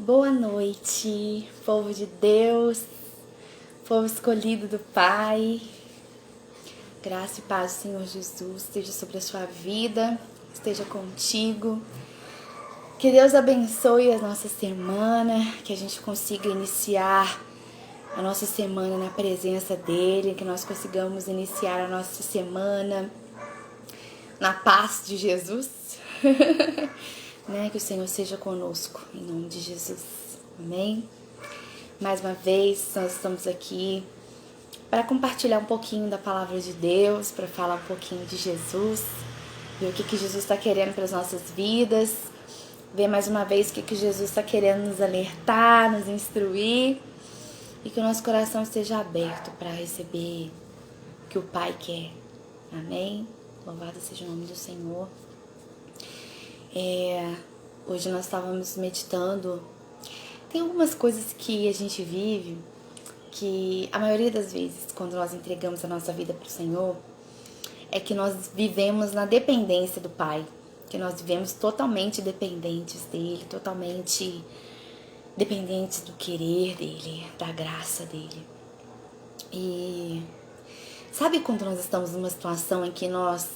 Boa noite, povo de Deus, povo escolhido do Pai. Graça e paz do Senhor Jesus esteja sobre a sua vida, esteja contigo. Que Deus abençoe a nossa semana, que a gente consiga iniciar a nossa semana na presença dEle, que nós consigamos iniciar a nossa semana na paz de Jesus. Que o Senhor seja conosco, em nome de Jesus. Amém? Mais uma vez, nós estamos aqui para compartilhar um pouquinho da palavra de Deus, para falar um pouquinho de Jesus, ver o que Jesus está querendo para as nossas vidas, ver mais uma vez o que Jesus está querendo nos alertar, nos instruir, e que o nosso coração esteja aberto para receber o que o Pai quer. Amém? Louvado seja o nome do Senhor. Hoje nós estávamos meditando. Tem algumas coisas que a gente vive que a maioria das vezes, quando nós entregamos a nossa vida para o Senhor, é que nós vivemos na dependência do Pai, que nós vivemos totalmente dependentes dEle, totalmente dependentes do querer dEle, da graça dEle. E sabe quando nós estamos numa situação em que nós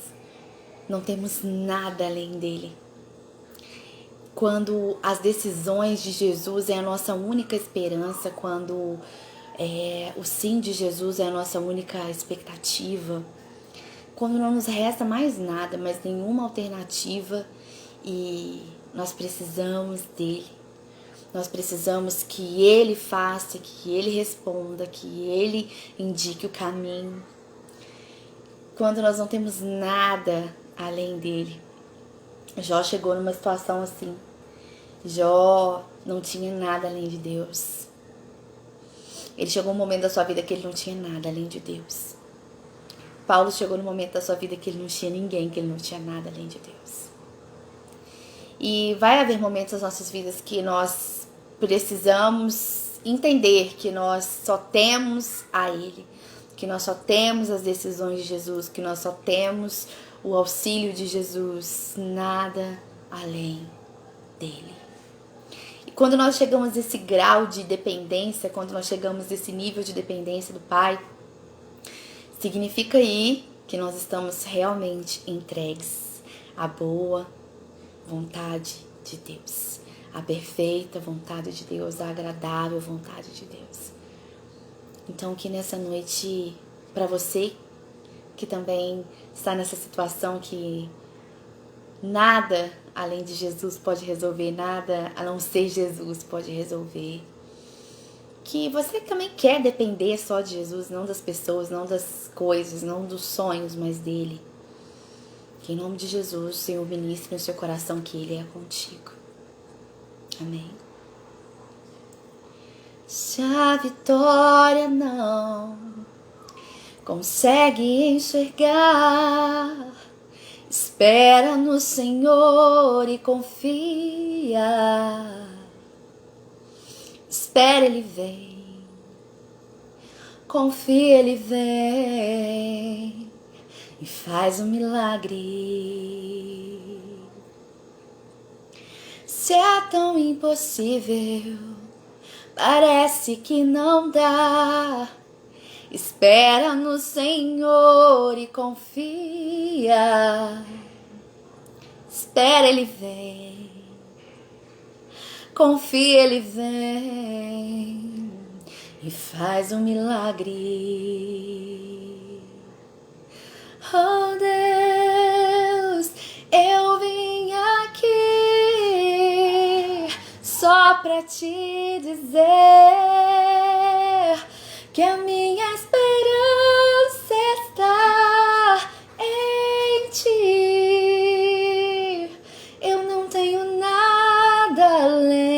não temos nada além dEle? Quando as decisões de Jesus é a nossa única esperança, quando o sim de Jesus é a nossa única expectativa, quando não nos resta mais nada, mais nenhuma alternativa e nós precisamos dele, nós precisamos que ele faça, que ele responda, que ele indique o caminho. Quando nós não temos nada além dele. Jó chegou numa situação assim. Jó não tinha nada além de Deus. Ele chegou um momento da sua vida que ele não tinha nada além de Deus. Paulo chegou no momento da sua vida que ele não tinha ninguém, que ele não tinha nada além de Deus. E vai haver momentos nas nossas vidas que nós precisamos entender que nós só temos a Ele, que nós só temos as decisões de Jesus, que nós só temos o auxílio de Jesus, nada além dele. E quando nós chegamos nesse grau de dependência, quando nós chegamos nesse nível de dependência do Pai, significa aí que nós estamos realmente entregues à boa vontade de Deus, à perfeita vontade de Deus, à agradável vontade de Deus. Então que nessa noite, para você que também está nessa situação que nada além de Jesus pode resolver, nada a não ser Jesus pode resolver. Que você também quer depender só de Jesus, não das pessoas, não das coisas, não dos sonhos, mas dele. Que em nome de Jesus, o Senhor ministre no seu coração que Ele é contigo. Amém. Se a vitória não consegue enxergar, espera no Senhor e confia. Espera, Ele vem. Confia, Ele vem e faz um milagre. Se é tão impossível, parece que não dá. Espera no Senhor e confia. Espera, Ele vem. Confia, Ele vem e faz um milagre. Oh Deus, eu vim aqui só pra te dizer que a minha esperança está em ti. Eu não tenho nada além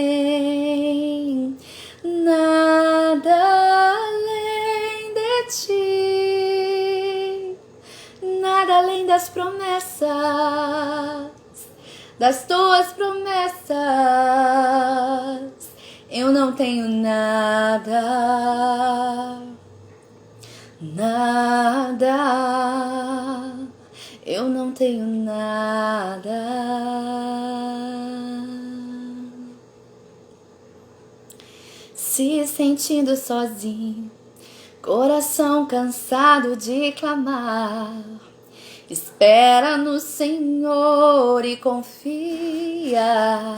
de ti, nada além das promessas, das tuas promessas. Eu não tenho nada, eu não tenho nada. se sentindo sozinho, coração cansado de clamar, espera no Senhor e confia.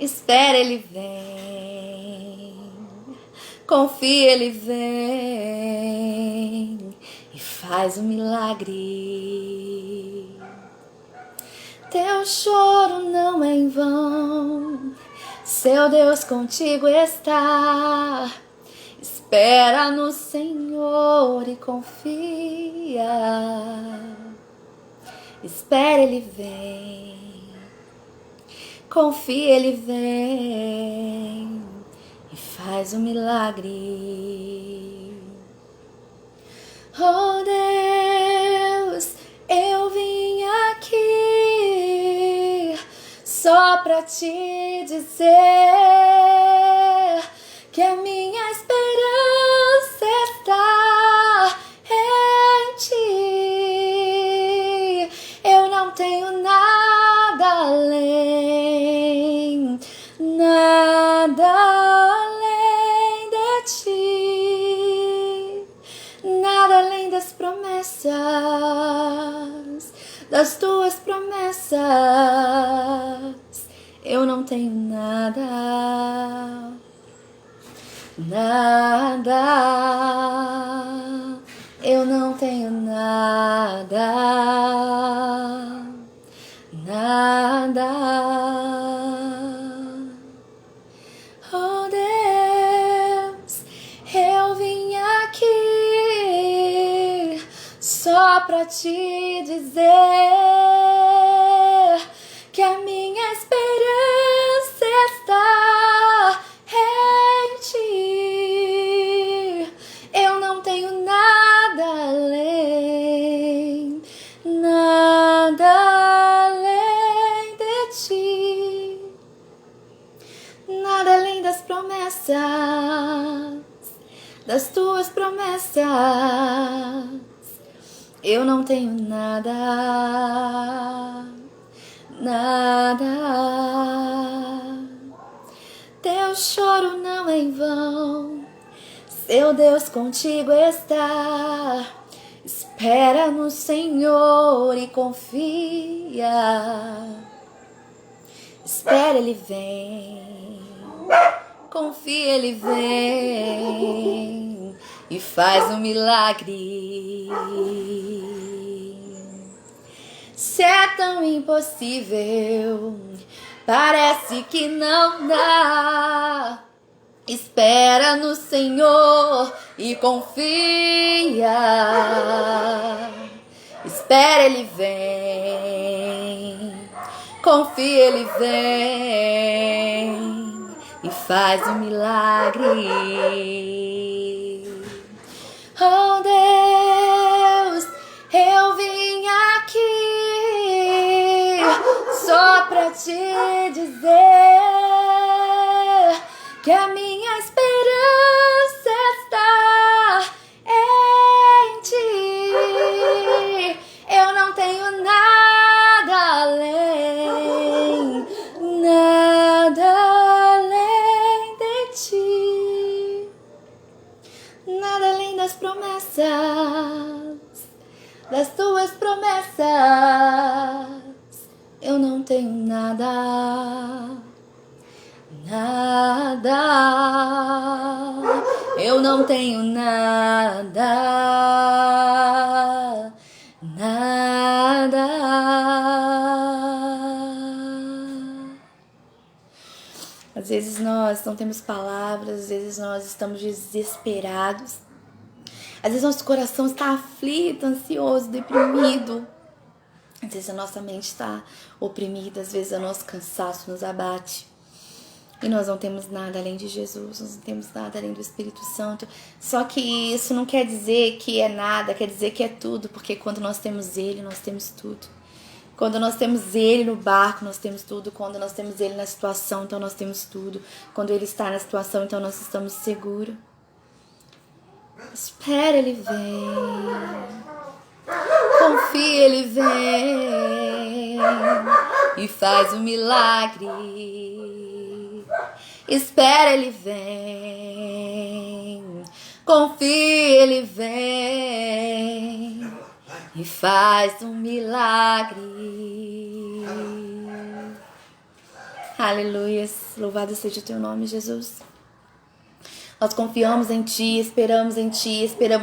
Espera, Ele vem. Confia, Ele vem e faz um milagre. Teu choro não é em vão, seu Deus contigo está. Espera no Senhor e confia. Espera, Ele vem. Confia, Ele vem e faz um milagre. Oh Deus, eu vim aqui só pra te dizer que a minha esperança está em ti. Eu não tenho nada além, nada além de ti, nada além das promessas, das tuas promessas. Eu não tenho nada, nada, eu não tenho nada, nada. Oh Deus, eu vim aqui só pra te dizer que a minha esperança está em ti. Eu não tenho nada além, nada além de ti, nada além das promessas, das tuas promessas. Eu não tenho nada, nada. Teu choro não é em vão, seu Deus contigo está. Espera no Senhor e confia. Espera, Ele vem. Confia, Ele vem e faz um milagre. Se é tão impossível, parece que não dá. Espera no Senhor e confia. Espera, Ele vem. Confia, Ele vem e faz um milagre. Oh Deus, eu vim aqui só pra te dizer que a minha esperança está em ti. Eu não tenho nada além, nada além de ti, nada além das promessas, das tuas promessas. Eu não tenho nada, nada, eu não tenho nada, nada. Às vezes nós não temos palavras, às vezes nós estamos desesperados, às vezes nosso coração está aflito, ansioso, deprimido. Às vezes a nossa mente está oprimida, às vezes o nosso cansaço nos abate. E nós não temos nada além de Jesus, nós não temos nada além do Espírito Santo. Só que isso não quer dizer que é nada, quer dizer que é tudo, porque quando nós temos Ele, nós temos tudo. Quando nós temos Ele no barco, nós temos tudo. Quando nós temos Ele na situação, então nós temos tudo. Quando Ele está na situação, então nós estamos seguros. Espera, Ele vem. Confia, Ele vem e faz um milagre. Espera, ele vem. Confia, ele vem. E faz um milagre. Aleluia. Louvado seja o teu nome, Jesus. Nós confiamos em Ti, esperamos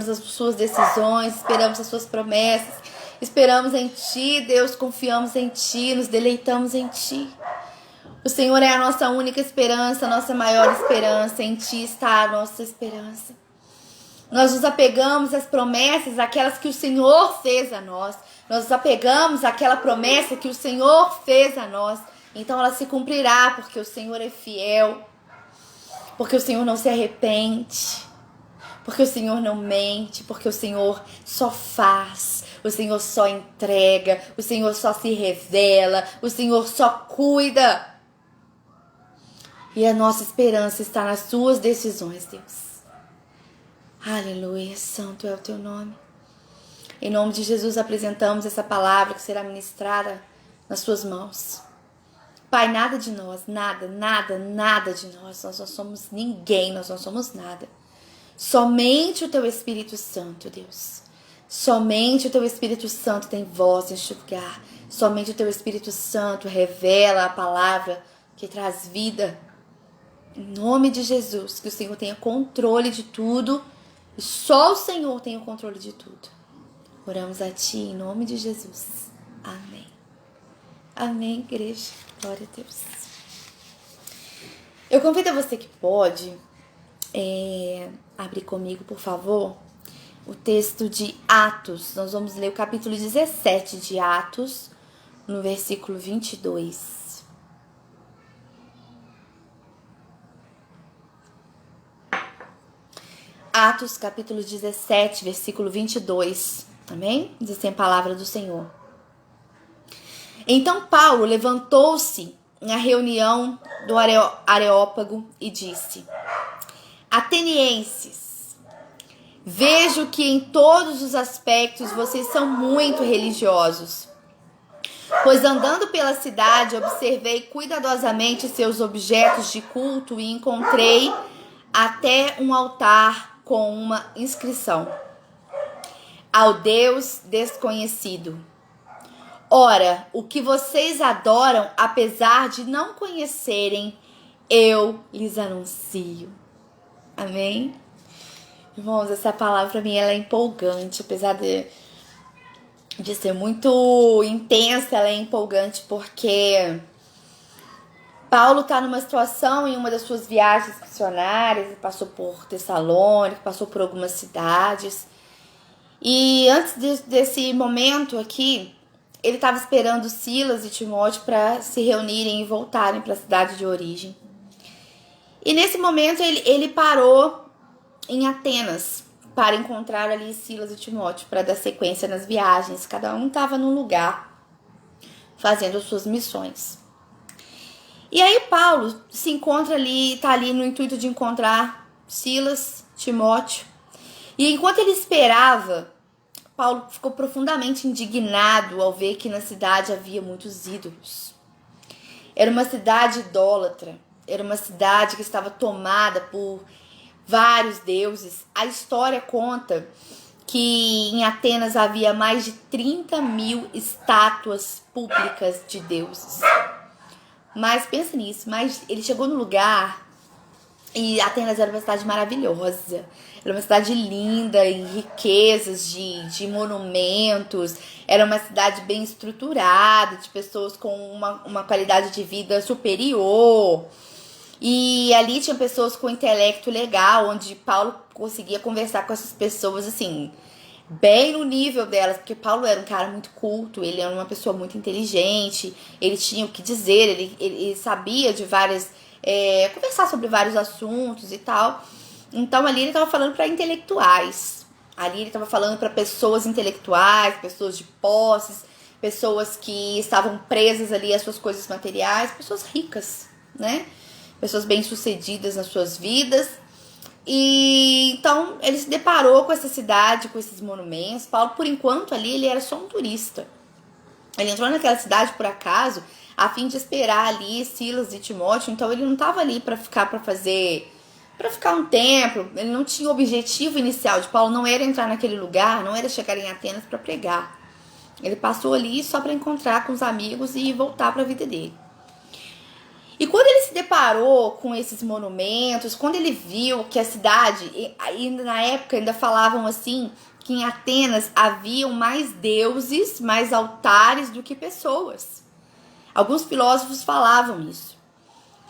as suas decisões, esperamos as suas promessas, esperamos em Ti, Deus, confiamos em Ti, nos deleitamos em Ti. O Senhor é a nossa única esperança, a nossa maior esperança, em Ti está a nossa esperança. Nós nos apegamos às promessas, aquelas que o Senhor fez a nós. Nós nos apegamos àquela promessa que o Senhor fez a nós. Então ela se cumprirá, porque o Senhor é fiel. Porque o Senhor não se arrepende, porque o Senhor não mente, porque o Senhor só faz, o Senhor só entrega, o Senhor só se revela, o Senhor só cuida. E a nossa esperança está nas suas decisões, Deus. Aleluia, santo é o teu nome. Em nome de Jesus apresentamos essa palavra que será ministrada nas suas mãos. Pai, nada de nós, nada de nós. Nós não somos ninguém, nós não somos nada. Somente o Teu Espírito Santo, Deus. Somente o Teu Espírito Santo tem voz neste lugar. Somente o Teu Espírito Santo revela a palavra que traz vida. Em nome de Jesus, que o Senhor tenha controle de tudo. E só o Senhor tem o controle de tudo. Oramos a Ti em nome de Jesus. Amém. Amém, igreja. Glória a Deus. Eu convido a você que pode abrir comigo, por favor, o texto de Atos. Nós vamos ler o capítulo 17 de Atos, no versículo 22. Atos, capítulo 17, versículo 22. Amém? Diz assim a palavra do Senhor. Então Paulo levantou-se na reunião do Areópago e disse: Atenienses, vejo que em todos os aspectos vocês são muito religiosos. Pois andando pela cidade observei cuidadosamente seus objetos de culto e encontrei até um altar com uma inscrição: Ao Deus desconhecido. Ora, o que vocês adoram, apesar de não conhecerem, eu lhes anuncio. Amém? Irmãos, essa palavra pra mim ela é empolgante, apesar de ser muito intensa, ela é empolgante porque Paulo está numa situação em uma das suas viagens missionárias, passou por Tessalônica, passou por algumas cidades. E antes desse momento aqui, ele estava esperando Silas e Timóteo para se reunirem e voltarem para a cidade de origem. E nesse momento ele parou em Atenas para encontrar ali Silas e Timóteo para dar sequência nas viagens. Cada um estava num lugar fazendo as suas missões. E aí Paulo se encontra ali, está ali no intuito de encontrar Silas, Timóteo. E enquanto ele esperava, Paulo ficou profundamente indignado ao ver que na cidade havia muitos ídolos. Era uma cidade idólatra, era uma cidade que estava tomada por vários deuses. A história conta que em Atenas havia mais de 30.000 estátuas públicas de deuses. Mas pensa nisso, mas ele chegou no lugar e Atenas era uma cidade maravilhosa. Era uma cidade linda, em riquezas de monumentos. Era uma cidade bem estruturada, de pessoas com uma qualidade de vida superior. E ali tinha pessoas com intelecto legal, onde Paulo conseguia conversar com essas pessoas, assim, bem no nível delas. Porque Paulo era um cara muito culto, ele era uma pessoa muito inteligente, ele tinha o que dizer, ele sabia de várias... conversar sobre vários assuntos e tal. Então ali ele estava falando para intelectuais, ali ele estava falando para pessoas intelectuais, pessoas de posses, pessoas que estavam presas ali às suas coisas materiais, pessoas ricas, né? Pessoas bem-sucedidas nas suas vidas. E então ele se deparou com essa cidade, com esses monumentos. Paulo, por enquanto ali, ele era só um turista. Ele entrou naquela cidade por acaso. a fim de esperar ali Silas e Timóteo. Então ele não estava ali para ficar um tempo. Ele não tinha o objetivo inicial de Paulo, não era entrar naquele lugar, não era chegar em Atenas para pregar. Ele passou ali só para encontrar com os amigos e voltar para a vida dele. E quando ele se deparou com esses monumentos, quando ele viu que a cidade, ainda na época ainda falavam assim, que em Atenas haviam mais deuses, mais altares do que pessoas. Alguns filósofos falavam isso.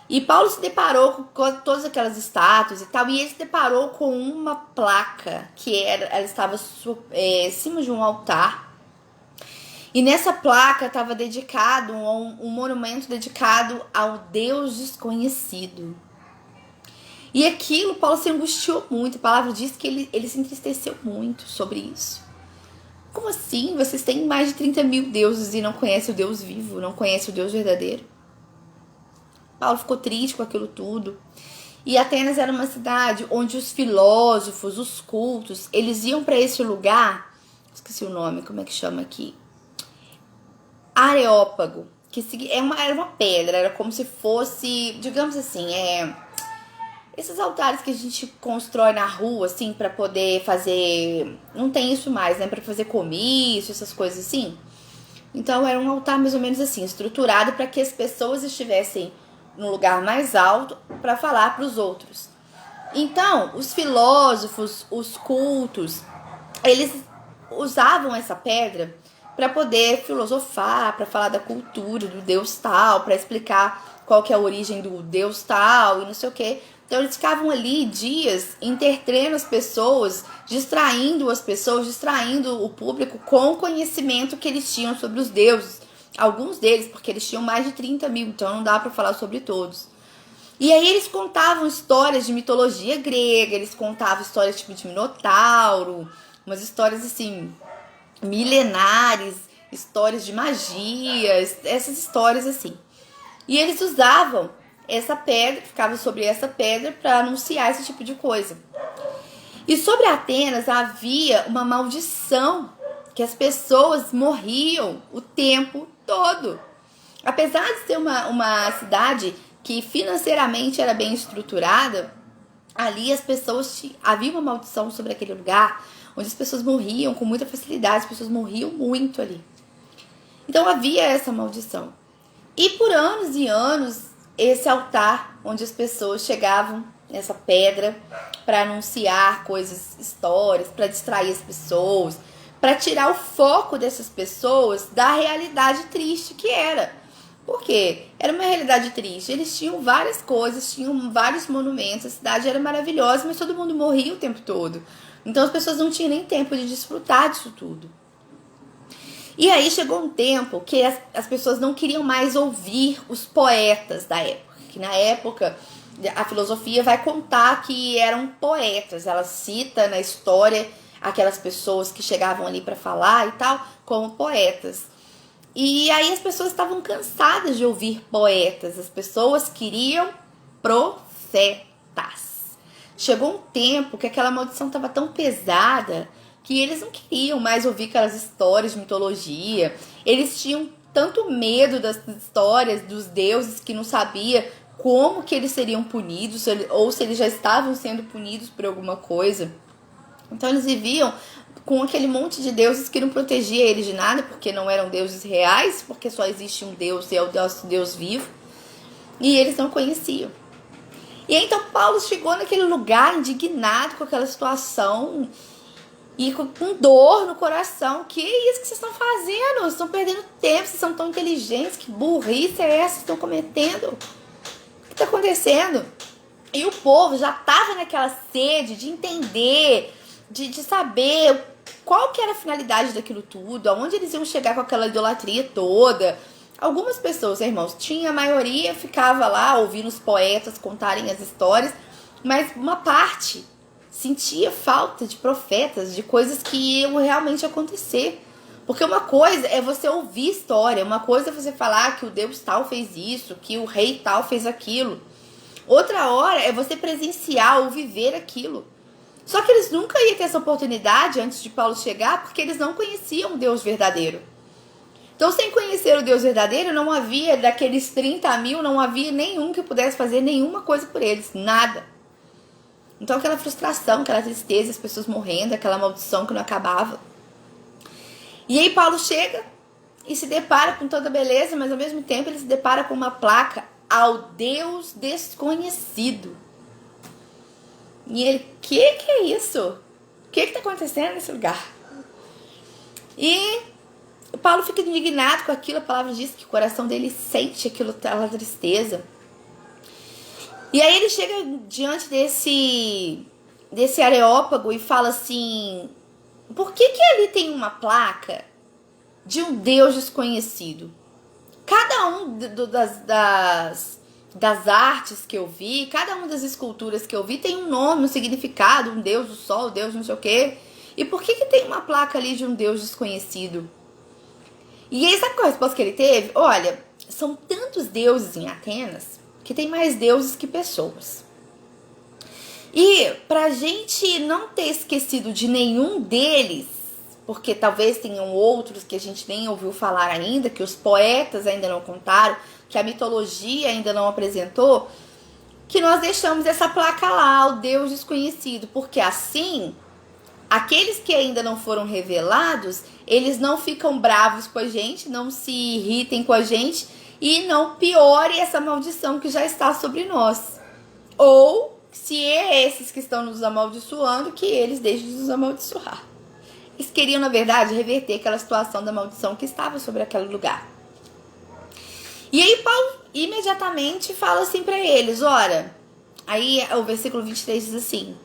E Paulo se deparou com todas aquelas estátuas e tal, e ele se deparou com uma placa ela estava em cima de um altar. E nessa placa estava dedicado um monumento dedicado ao Deus desconhecido. E aquilo, Paulo se angustiou muito. A palavra diz que ele se entristeceu muito sobre isso. Como assim? Vocês têm mais de 30 mil deuses e não conhecem o Deus vivo, não conhecem o Deus verdadeiro? Paulo ficou triste com aquilo tudo. E Atenas era uma cidade onde os filósofos, os cultos, eles iam para esse lugar. Esqueci o nome, como é que chama aqui? Areópago, que era uma pedra, era como se fosse, digamos assim, esses altares que a gente constrói na rua, assim, para poder fazer, não tem isso mais, né, para fazer comício, essas coisas assim. Então era um altar mais ou menos assim, estruturado para que as pessoas estivessem no lugar mais alto para falar para os outros. Então, os filósofos, os cultos, eles usavam essa pedra para poder filosofar, para falar da cultura, do Deus tal, para explicar qual que é a origem do Deus tal e não sei o quê. Então eles ficavam ali dias entretendo as pessoas, distraindo o público com o conhecimento que eles tinham sobre os deuses. Alguns deles, porque eles tinham mais de 30 mil, então não dá para falar sobre todos. E aí eles contavam histórias de mitologia grega, eles contavam histórias tipo de Minotauro, umas histórias assim milenares, histórias de magia, essas histórias assim. E eles usavam essa pedra, ficava sobre essa pedra para anunciar esse tipo de coisa. E sobre Atenas havia uma maldição, que as pessoas morriam o tempo todo. Apesar de ser uma cidade que financeiramente era bem estruturada, ali as pessoas havia uma maldição sobre aquele lugar, onde as pessoas morriam com muita facilidade, as pessoas morriam muito ali. Então havia essa maldição. E por anos e anos, esse altar onde as pessoas chegavam nessa pedra para anunciar coisas, histórias, para distrair as pessoas, para tirar o foco dessas pessoas da realidade triste que era. Por quê? Era uma realidade triste. Eles tinham várias coisas, tinham vários monumentos, a cidade era maravilhosa, mas todo mundo morria o tempo todo. Então as pessoas não tinham nem tempo de desfrutar disso tudo. E aí chegou um tempo que as pessoas não queriam mais ouvir os poetas da época. Que na época a filosofia vai contar que eram poetas. Ela cita na história aquelas pessoas que chegavam ali para falar e tal, como poetas. E aí as pessoas estavam cansadas de ouvir poetas. As pessoas queriam profetas. Chegou um tempo que aquela maldição estava tão pesada que eles não queriam mais ouvir aquelas histórias de mitologia. Eles tinham tanto medo das histórias dos deuses que não sabia como que eles seriam punidos, ou se eles já estavam sendo punidos por alguma coisa. Então eles viviam com aquele monte de deuses que não protegia eles de nada, porque não eram deuses reais, porque só existe um Deus e é o nosso Deus vivo. E eles não conheciam. E aí, então Paulo chegou naquele lugar indignado com aquela situação e com dor no coração. Que é isso que vocês estão fazendo? Vocês estão perdendo tempo, vocês são tão inteligentes. Que burrice é essa que vocês estão cometendo? O que está acontecendo? E o povo já estava naquela sede de entender, de saber qual que era a finalidade daquilo tudo, aonde eles iam chegar com aquela idolatria toda. Algumas pessoas, irmãos, a maioria ficava lá ouvindo os poetas contarem as histórias, mas uma parte sentia falta de profetas, de coisas que iam realmente acontecer. Porque uma coisa é você ouvir história, uma coisa é você falar que o Deus tal fez isso, que o rei tal fez aquilo. Outra hora é você presenciar ou viver aquilo. Só que eles nunca iam ter essa oportunidade antes de Paulo chegar, porque eles não conheciam o Deus verdadeiro. Então, sem conhecer o Deus verdadeiro, não havia, daqueles 30 mil, não havia nenhum que pudesse fazer nenhuma coisa por eles, nada. Então, aquela frustração, aquela tristeza, as pessoas morrendo, aquela maldição que não acabava. E aí Paulo chega e se depara com toda a beleza, mas ao mesmo tempo ele se depara com uma placa: ao Deus desconhecido. E ele, que é isso? O que está acontecendo nesse lugar? E o Paulo fica indignado com aquilo. A palavra diz que o coração dele sente aquela tristeza. E aí ele chega diante desse Areópago e fala assim: por que ali tem uma placa de um Deus desconhecido? Cada um das artes que eu vi, cada uma das esculturas que eu vi tem um nome, um significado, um Deus do sol, um Deus não sei o quê. E por que tem uma placa ali de um Deus desconhecido? E aí, sabe qual a resposta que ele teve? Olha, são tantos deuses em Atenas que tem mais deuses que pessoas. E pra gente não ter esquecido de nenhum deles, porque talvez tenham outros que a gente nem ouviu falar ainda, que os poetas ainda não contaram, que a mitologia ainda não apresentou, que nós deixamos essa placa lá, o Deus desconhecido, porque assim, aqueles que ainda não foram revelados, eles não ficam bravos com a gente, não se irritem com a gente e não piore essa maldição que já está sobre nós. Ou, se é esses que estão nos amaldiçoando, que eles deixem de nos amaldiçoar. Eles queriam, na verdade, reverter aquela situação da maldição que estava sobre aquele lugar. E aí Paulo imediatamente fala assim para eles, ora, aí o versículo 23 diz assim: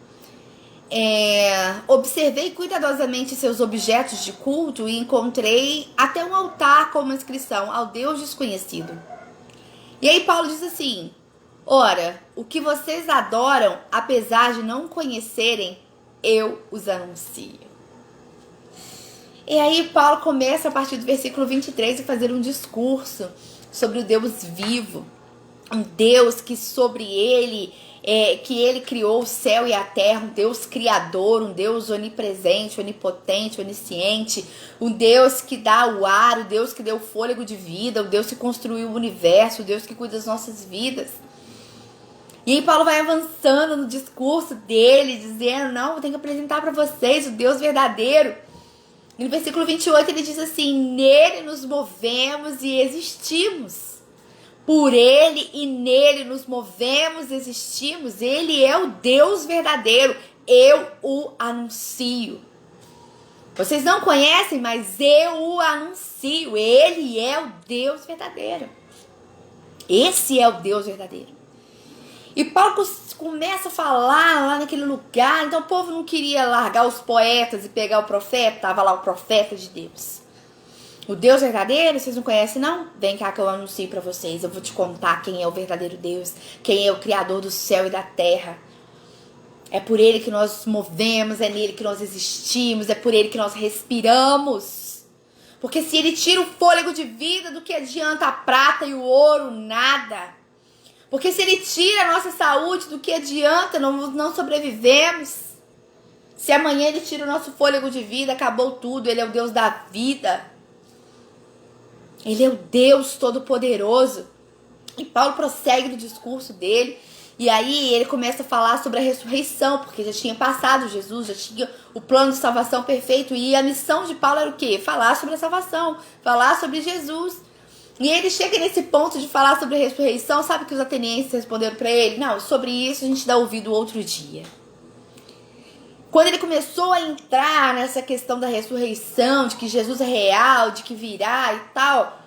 observei cuidadosamente seus objetos de culto e encontrei até um altar com uma inscrição: ao Deus desconhecido. E aí Paulo diz assim: ora, o que vocês adoram, apesar de não conhecerem, eu os anuncio. E aí Paulo começa a partir do versículo 23 a fazer um discurso sobre o Deus vivo, um Deus que sobre ele, que ele criou o céu e a terra, um Deus criador, um Deus onipresente, onipotente, onisciente, um Deus que dá o ar, o Deus que deu fôlego de vida, o Deus que construiu o universo, o Deus que cuida das nossas vidas. E aí Paulo vai avançando no discurso dele, dizendo: não, eu tenho que apresentar para vocês o Deus verdadeiro. E no versículo 28 ele diz assim: nele nos movemos e existimos. Por ele e nele nos movemos e existimos. Ele é o Deus verdadeiro. Eu o anuncio. Vocês não conhecem, mas eu o anuncio. Ele é o Deus verdadeiro. Esse é o Deus verdadeiro. E Paulo começa a falar lá naquele lugar. Então o povo não queria largar os poetas e pegar o profeta. Tava lá o profeta de Deus. O Deus verdadeiro, vocês não conhecem não? Vem cá que eu anuncio pra vocês. Eu vou te contar quem é o verdadeiro Deus. Quem é o Criador do céu e da terra. É por ele que nós nos movemos. É nele que nós existimos. É por ele que nós respiramos. Porque se ele tira o fôlego de vida, do que adianta a prata e o ouro? Nada. Porque se ele tira a nossa saúde, do que adianta? Não sobrevivemos. Se amanhã ele tira o nosso fôlego de vida, acabou tudo. Ele é o Deus da vida. Ele é o Deus Todo-Poderoso. E Paulo prossegue no discurso dele. E aí ele começa a falar sobre a ressurreição, porque já tinha passado Jesus, já tinha o plano de salvação perfeito. E a missão de Paulo era o quê? Falar sobre a salvação, falar sobre Jesus. E ele chega nesse ponto de falar sobre a ressurreição. Sabe o que os atenienses responderam para ele? Não, sobre isso a gente dá ouvido outro dia. Quando ele começou a entrar nessa questão da ressurreição, de que Jesus é real, de que virá e tal,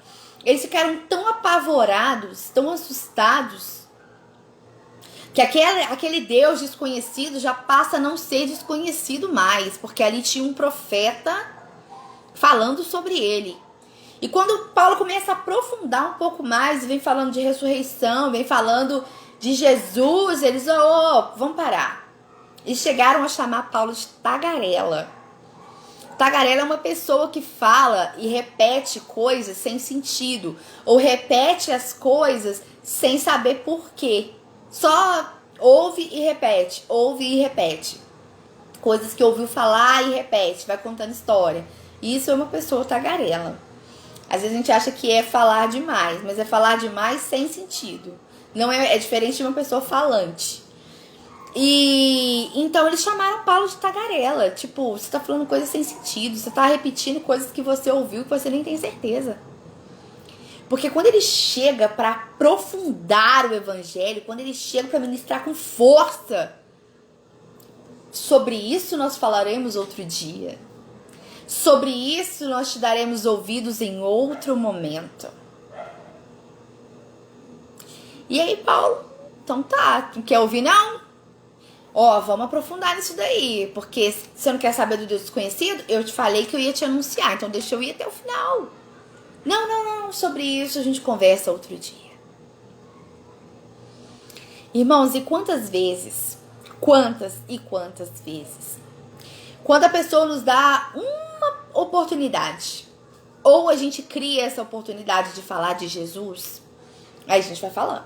eles ficaram tão apavorados, tão assustados, que aquele Deus desconhecido já passa a não ser desconhecido mais, porque ali tinha um profeta falando sobre ele. E quando Paulo começa a aprofundar um pouco mais, vem falando de ressurreição, vem falando de Jesus, eles, vamos parar. E chegaram a chamar Paulo de tagarela. Tagarela é uma pessoa que fala e repete coisas sem sentido. Ou repete as coisas sem saber por quê. Só ouve e repete. Ouve e repete. Coisas que ouviu falar e repete. Vai contando história. Isso é uma pessoa tagarela. Às vezes a gente acha que é falar demais, mas é falar demais sem sentido. Não é diferente de uma pessoa falante. E então eles chamaram Paulo de tagarela. Tipo, você tá falando coisas sem sentido, você tá repetindo coisas que você ouviu que você nem tem certeza. Porque quando ele chega para aprofundar o evangelho, quando ele chega para ministrar com força, sobre isso nós falaremos outro dia. Sobre isso nós te daremos ouvidos em outro momento. E aí, Paulo, então tá, não quer ouvir não? Ó, vamos aprofundar nisso daí, porque se você não quer saber do Deus desconhecido, eu te falei que eu ia te anunciar, então deixa eu ir até o final. Não, sobre isso a gente conversa outro dia. Irmãos, e quantas vezes, quantas vezes, quando a pessoa nos dá uma oportunidade, ou a gente cria essa oportunidade de falar de Jesus, aí a gente vai falando,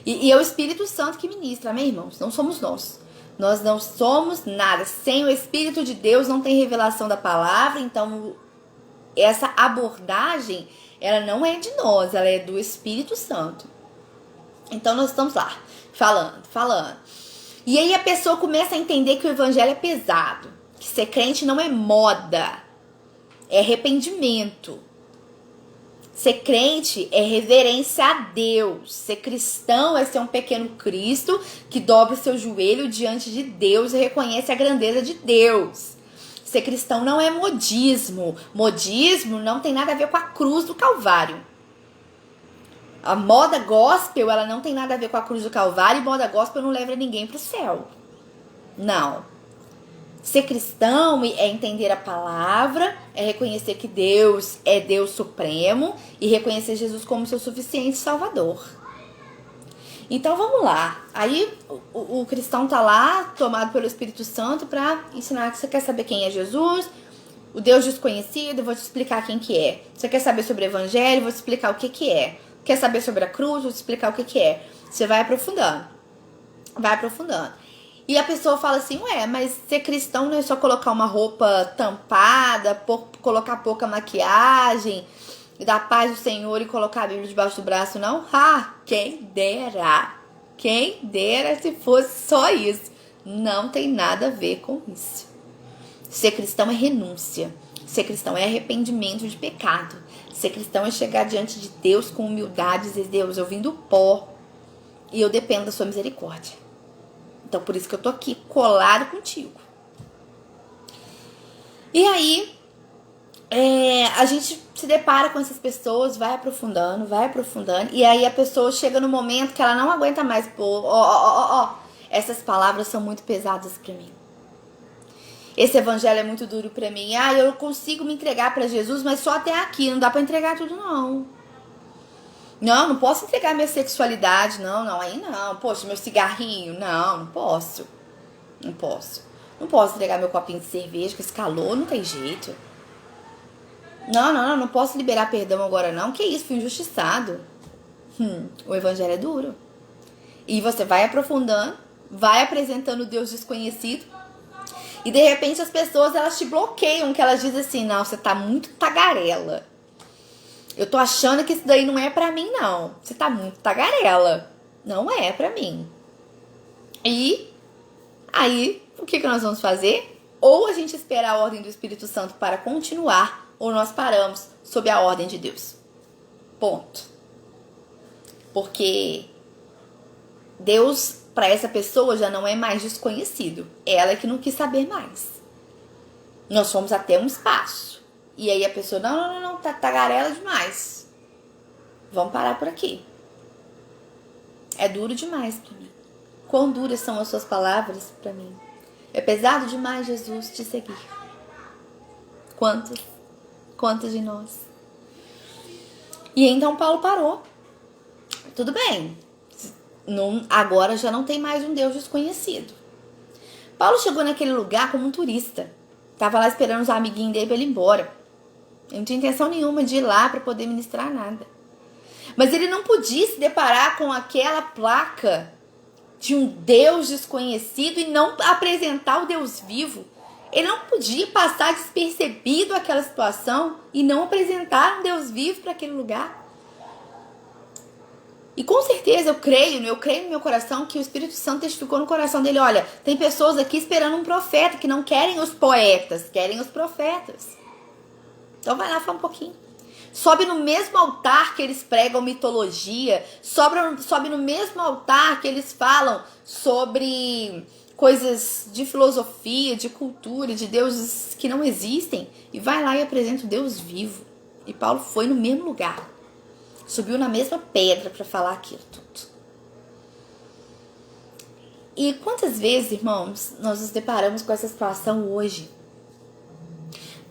E é o Espírito Santo que ministra, amém, irmãos? Não somos nós. Nós não somos nada. Sem o Espírito de Deus não tem revelação da palavra, então essa abordagem, ela não é de nós, ela é do Espírito Santo. Então nós estamos lá, falando. E aí a pessoa começa a entender que o evangelho é pesado, que ser crente não é moda, é arrependimento. Ser crente é reverência a Deus. Ser cristão é ser um pequeno Cristo que dobra o seu joelho diante de Deus e reconhece a grandeza de Deus. Ser cristão não é modismo. Modismo não tem nada a ver com a cruz do Calvário. A moda gospel, ela não tem nada a ver com a cruz do Calvário, e moda gospel não leva ninguém para o céu. Não. Ser cristão é entender a palavra, é reconhecer que Deus é Deus supremo e reconhecer Jesus como seu suficiente salvador. Então vamos lá. Aí o cristão tá lá, tomado pelo Espírito Santo, para ensinar que você quer saber quem é Jesus, o Deus desconhecido, eu vou te explicar quem que é. Você quer saber sobre o evangelho, eu vou te explicar o que que é. Quer saber sobre a cruz, eu vou te explicar o que que é. Você vai aprofundando. E a pessoa fala assim, ué, mas ser cristão não é só colocar uma roupa tampada, colocar pouca maquiagem, dar paz do Senhor e colocar a Bíblia debaixo do braço, não? Quem dera. Quem dera se fosse só isso. Não tem nada a ver com isso. Ser cristão é renúncia. Ser cristão é arrependimento de pecado. Ser cristão é chegar diante de Deus com humildade e dizer, Deus, eu vim do pó e eu dependo da sua misericórdia. Então, por isso que eu tô aqui, colado contigo. E aí, a gente se depara com essas pessoas, vai aprofundando. E aí a pessoa chega no momento que ela não aguenta mais. Essas palavras são muito pesadas pra mim. Esse evangelho é muito duro pra mim. Eu consigo me entregar pra Jesus, mas só até aqui. Não dá pra entregar tudo, não. Não posso entregar minha sexualidade, aí não. Poxa, meu cigarrinho, não posso. Não posso entregar meu copinho de cerveja, com esse calor, não tem jeito. Não posso liberar perdão agora, não. Que isso, fui injustiçado. O evangelho é duro. E você vai aprofundando, vai apresentando o Deus desconhecido. E de repente as pessoas, elas te bloqueiam, que elas dizem assim, não, você tá muito tagarela. Eu tô achando que isso daí não é pra mim, não. Você tá muito tagarela. Não é pra mim. E aí, o que nós vamos fazer? Ou a gente espera a ordem do Espírito Santo para continuar, ou nós paramos sob a ordem de Deus. Ponto. Porque Deus, para essa pessoa, já não é mais desconhecido. Ela é que não quis saber mais. Nós fomos até um espaço. E aí a pessoa, não, tá tagarela demais. Vamos parar por aqui. É duro demais pra mim. Quão duras são as suas palavras pra mim. É pesado demais, Jesus, te seguir. Quantos de nós? E então Paulo parou. Tudo bem. Agora já não tem mais um Deus desconhecido. Paulo chegou naquele lugar como um turista. Tava lá esperando os amiguinhos dele pra ele ir embora. Ele não tinha intenção nenhuma de ir lá para poder ministrar nada. Mas ele não podia se deparar com aquela placa de um Deus desconhecido e não apresentar o Deus vivo. Ele não podia passar despercebido aquela situação e não apresentar um Deus vivo para aquele lugar. E com certeza eu creio no meu coração que o Espírito Santo testificou no coração dele: olha, tem pessoas aqui esperando um profeta, que não querem os poetas, querem os profetas. Então vai lá, fala um pouquinho. Sobe no mesmo altar que eles pregam mitologia, sobe no mesmo altar que eles falam sobre coisas de filosofia, de cultura, de deuses que não existem, e vai lá e apresenta o Deus vivo. E Paulo foi no mesmo lugar, subiu na mesma pedra para falar aquilo tudo. E quantas vezes, irmãos, nós nos deparamos com essa situação hoje?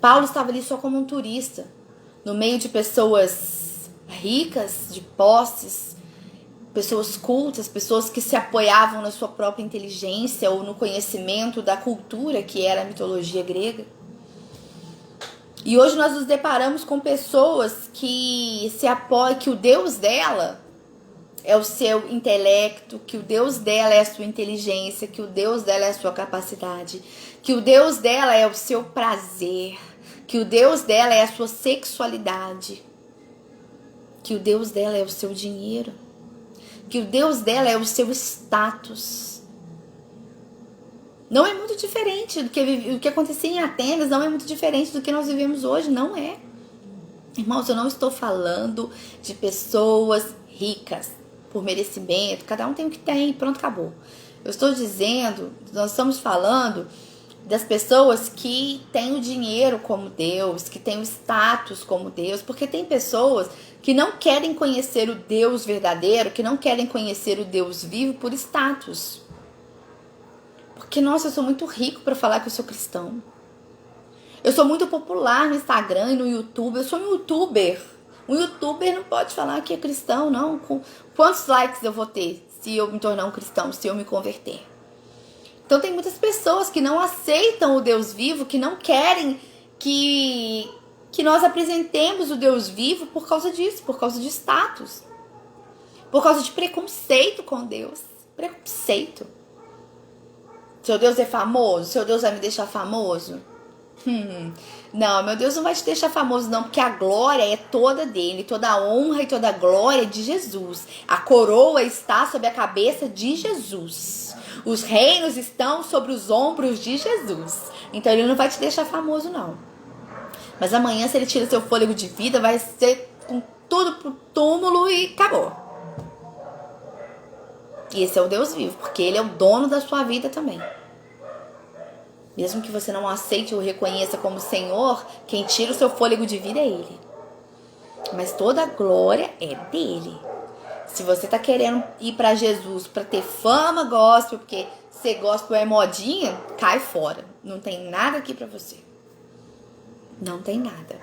Paulo estava ali só como um turista, no meio de pessoas ricas, de posses, pessoas cultas, pessoas que se apoiavam na sua própria inteligência ou no conhecimento da cultura que era a mitologia grega. E hoje nós nos deparamos com pessoas que se apoiam, que o Deus dela é o seu intelecto, que o Deus dela é a sua inteligência, que o Deus dela é a sua capacidade, que o Deus dela é o seu prazer, que o Deus dela é a sua sexualidade, que o Deus dela é o seu dinheiro, que o Deus dela é o seu status. Não é muito diferente do que acontecia em Atenas, não é muito diferente do que nós vivemos hoje, não é. Irmãos, eu não estou falando de pessoas ricas por merecimento, cada um tem o que tem, pronto, acabou. Eu estou dizendo, nós estamos falando das pessoas que têm o dinheiro como Deus, que têm o status como Deus, porque tem pessoas que não querem conhecer o Deus verdadeiro, que não querem conhecer o Deus vivo por status. Porque, nossa, eu sou muito rico para falar que eu sou cristão. Eu sou muito popular no Instagram e no YouTube, eu sou um youtuber. Um youtuber não pode falar que é cristão, não. Quantos likes eu vou ter se eu me tornar um cristão, se eu me converter? Então tem muitas pessoas que não aceitam o Deus vivo, que não querem que nós apresentemos o Deus vivo por causa disso, por causa de status, por causa de preconceito com Deus. Preconceito. Seu Deus é famoso? Seu Deus vai me deixar famoso? Não, meu Deus não vai te deixar famoso não, porque a glória é toda dele, toda a honra e toda a glória é de Jesus. A coroa está sobre a cabeça de Jesus. Os reinos estão sobre os ombros de Jesus. Então ele não vai te deixar famoso não. Mas amanhã, se ele tira seu fôlego de vida, vai ser com tudo pro túmulo e acabou. E esse é o Deus vivo, porque ele é o dono da sua vida também. Mesmo que você não aceite ou reconheça como Senhor, quem tira o seu fôlego de vida é Ele. Mas toda a glória é dele. Se você tá querendo ir para Jesus para ter fama gospel, porque ser gospel é modinha, cai fora. Não tem nada aqui para você. Não tem nada.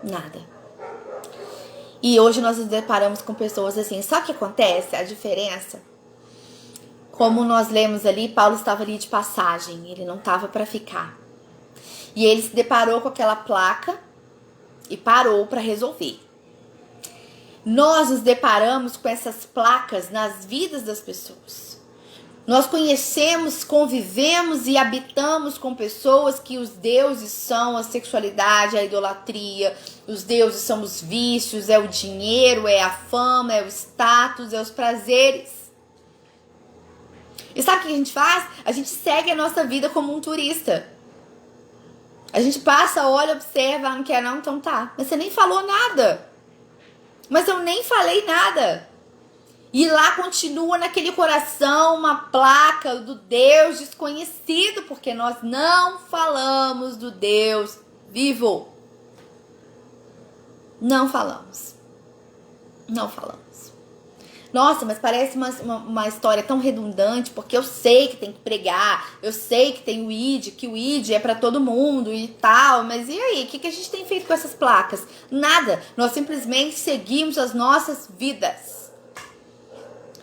Nada. E hoje nós nos deparamos com pessoas assim. Só que acontece a diferença. Como nós lemos ali, Paulo estava ali de passagem, ele não estava para ficar. E ele se deparou com aquela placa e parou para resolver. Nós nos deparamos com essas placas nas vidas das pessoas. Nós conhecemos, convivemos e habitamos com pessoas que os deuses são a sexualidade, a idolatria, os deuses são os vícios, é o dinheiro, é a fama, é o status, é os prazeres. E sabe o que a gente faz? A gente segue a nossa vida como um turista. A gente passa, olha, observa, não quer não, então tá. Mas você nem falou nada. Mas eu nem falei nada. E lá continua naquele coração uma placa do Deus desconhecido, porque nós não falamos do Deus vivo. Não falamos. Não falamos. Nossa, mas parece uma história tão redundante, porque eu sei que tem que pregar, eu sei que tem o ID, que o ID é para todo mundo e tal, mas e aí? O que a gente tem feito com essas placas? Nada, nós simplesmente seguimos as nossas vidas.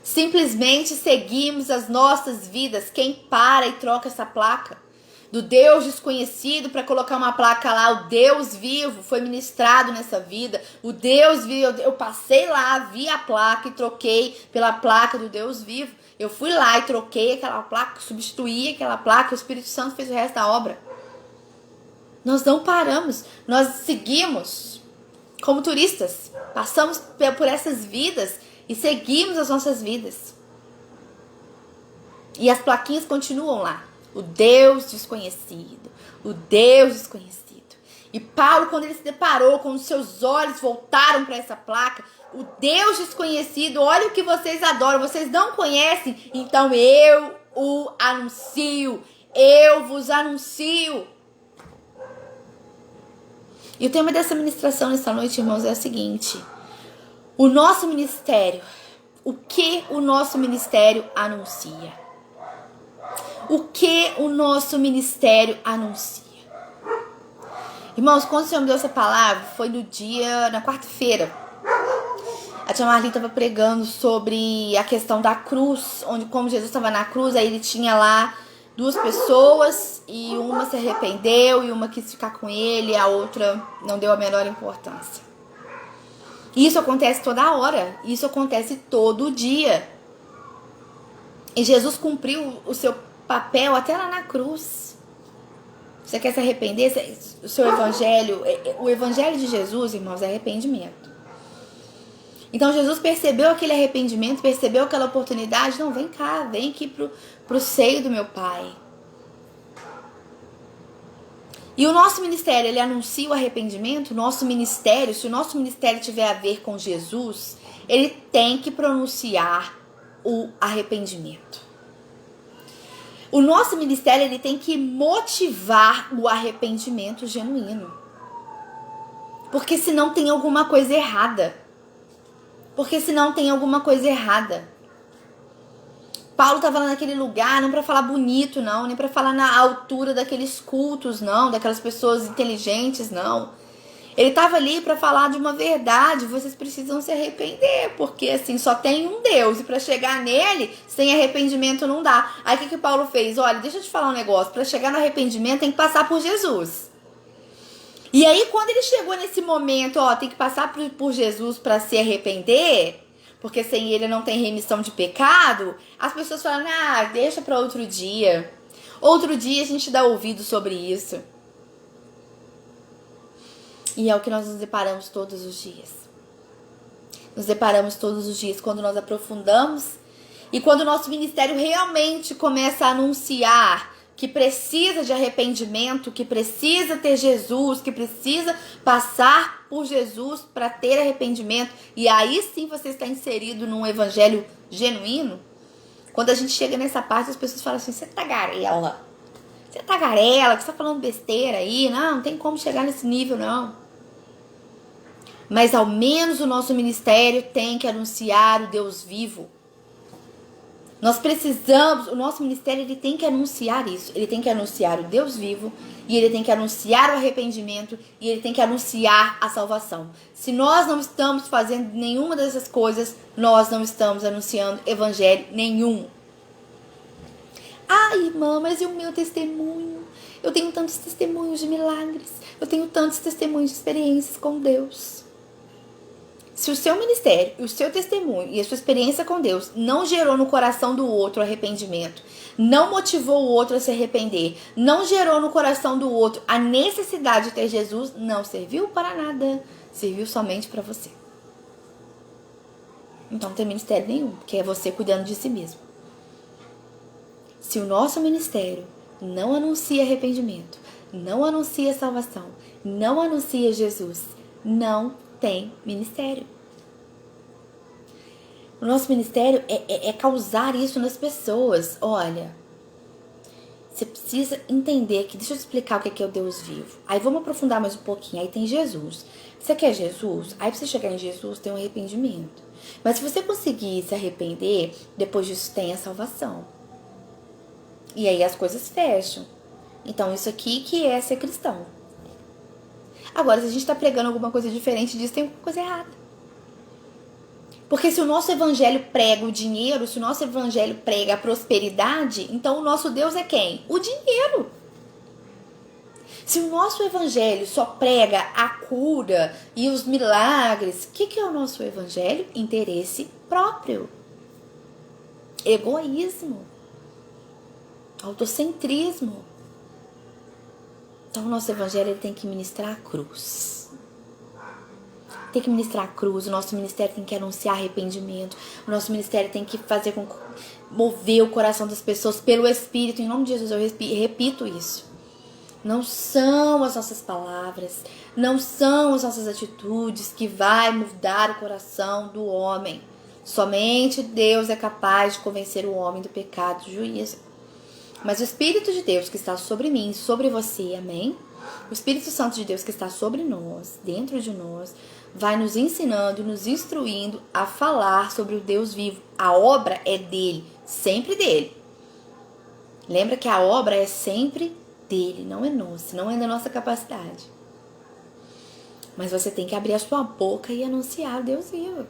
Simplesmente seguimos as nossas vidas. Quem para e troca essa placa? do Deus desconhecido para colocar uma placa lá, o Deus vivo foi ministrado nessa vida, o Deus vivo, eu passei lá, vi a placa e troquei pela placa do Deus vivo. Eu fui lá e troquei aquela placa, substituí aquela placa, o Espírito Santo fez o resto da obra. Nós não paramos, nós seguimos como turistas, passamos por essas vidas e seguimos as nossas vidas. E as plaquinhas continuam lá. O Deus desconhecido, o Deus desconhecido. E Paulo, quando ele se deparou, quando seus olhos voltaram para essa placa, o Deus desconhecido, olha o que vocês adoram, vocês não conhecem, então eu o anuncio, eu vos anuncio. E o tema dessa ministração nessa noite, irmãos, é o seguinte: o nosso ministério, o que o nosso ministério anuncia? O que o nosso ministério anuncia? Irmãos, quando o Senhor me deu essa palavra, foi na quarta-feira. A tia Marli estava pregando sobre a questão da cruz, onde como Jesus estava na cruz, aí ele tinha lá duas pessoas e uma se arrependeu e uma quis ficar com ele e a outra não deu a menor importância. Isso acontece toda hora, isso acontece todo dia. E Jesus cumpriu o seu papel até lá na cruz. Você quer se arrepender? O seu evangelho, o evangelho de Jesus, irmãos, é arrependimento. Então Jesus percebeu aquele arrependimento, percebeu aquela oportunidade. Não, vem cá, vem aqui pro seio do meu Pai. E o nosso ministério, ele anuncia o arrependimento. Nosso ministério, se o nosso ministério tiver a ver com Jesus, ele tem que pronunciar o arrependimento. O nosso ministério, ele tem que motivar o arrependimento genuíno. Porque senão tem alguma coisa errada. Paulo estava lá naquele lugar, não para falar bonito, não. Nem para falar na altura daqueles cultos, não. Daquelas pessoas inteligentes, não. Ele estava ali para falar de uma verdade. Vocês precisam se arrepender, porque assim, só tem um Deus. E para chegar nele, sem arrependimento não dá. Aí o que Paulo fez? Olha, deixa eu te falar um negócio. Para chegar no arrependimento tem que passar por Jesus. E aí quando ele chegou nesse momento, tem que passar por Jesus para se arrepender, porque sem ele não tem remissão de pecado, as pessoas falam, deixa para outro dia. Outro dia a gente dá ouvido sobre isso. E é o que nós nos deparamos todos os dias. Nos deparamos todos os dias quando nós aprofundamos e quando o nosso ministério realmente começa a anunciar que precisa de arrependimento, que precisa ter Jesus, que precisa passar por Jesus para ter arrependimento. E aí sim você está inserido num evangelho genuíno. Quando a gente chega nessa parte, as pessoas falam assim, você é tagarela. Você é tagarela, que você está falando besteira aí. Não tem como chegar nesse nível, não. Mas ao menos o nosso ministério tem que anunciar o Deus vivo. Nós precisamos, o nosso ministério ele tem que anunciar isso. Ele tem que anunciar o Deus vivo, e ele tem que anunciar o arrependimento, e ele tem que anunciar a salvação. Se nós não estamos fazendo nenhuma dessas coisas, nós não estamos anunciando evangelho nenhum. Irmã, mas e o meu testemunho? Eu tenho tantos testemunhos de milagres. Eu tenho tantos testemunhos de experiências com Deus. Se o seu ministério, o seu testemunho e a sua experiência com Deus não gerou no coração do outro arrependimento, não motivou o outro a se arrepender, não gerou no coração do outro a necessidade de ter Jesus, não serviu para nada, serviu somente para você. Então não tem ministério nenhum, porque é você cuidando de si mesmo. Se o nosso ministério não anuncia arrependimento, não anuncia salvação, não anuncia Jesus, não tem ministério. O nosso ministério é causar isso nas pessoas. Olha, você precisa entender que, deixa eu te explicar o que é o Deus vivo. Aí vamos aprofundar mais um pouquinho. Aí tem Jesus. Você quer Jesus? Aí pra você chegar em Jesus tem um arrependimento. Mas se você conseguir se arrepender, depois disso tem a salvação. E aí as coisas fecham. Então isso aqui que é ser cristão. Agora, se a gente está pregando alguma coisa diferente disso, tem alguma coisa errada. Porque se o nosso evangelho prega o dinheiro, se o nosso evangelho prega a prosperidade, então o nosso Deus é quem? O dinheiro. Se o nosso evangelho só prega a cura e os milagres, o que é o nosso evangelho? Interesse próprio, egoísmo, autocentrismo. Então o nosso evangelho ele tem que ministrar a cruz. Tem que ministrar a cruz. O nosso ministério tem que anunciar arrependimento. O nosso ministério tem que fazer com mover o coração das pessoas pelo Espírito. Em nome de Jesus eu repito isso. Não são as nossas palavras, não são as nossas atitudes que vai mudar o coração do homem. Somente Deus é capaz de convencer o homem do pecado e do juízo. Mas o Espírito de Deus que está sobre mim, sobre você, amém? O Espírito Santo de Deus que está sobre nós, dentro de nós, vai nos ensinando, nos instruindo a falar sobre o Deus vivo. A obra é dele, sempre dele. Lembra que a obra é sempre dele, não é nossa, não é da nossa capacidade. Mas você tem que abrir a sua boca e anunciar o Deus vivo.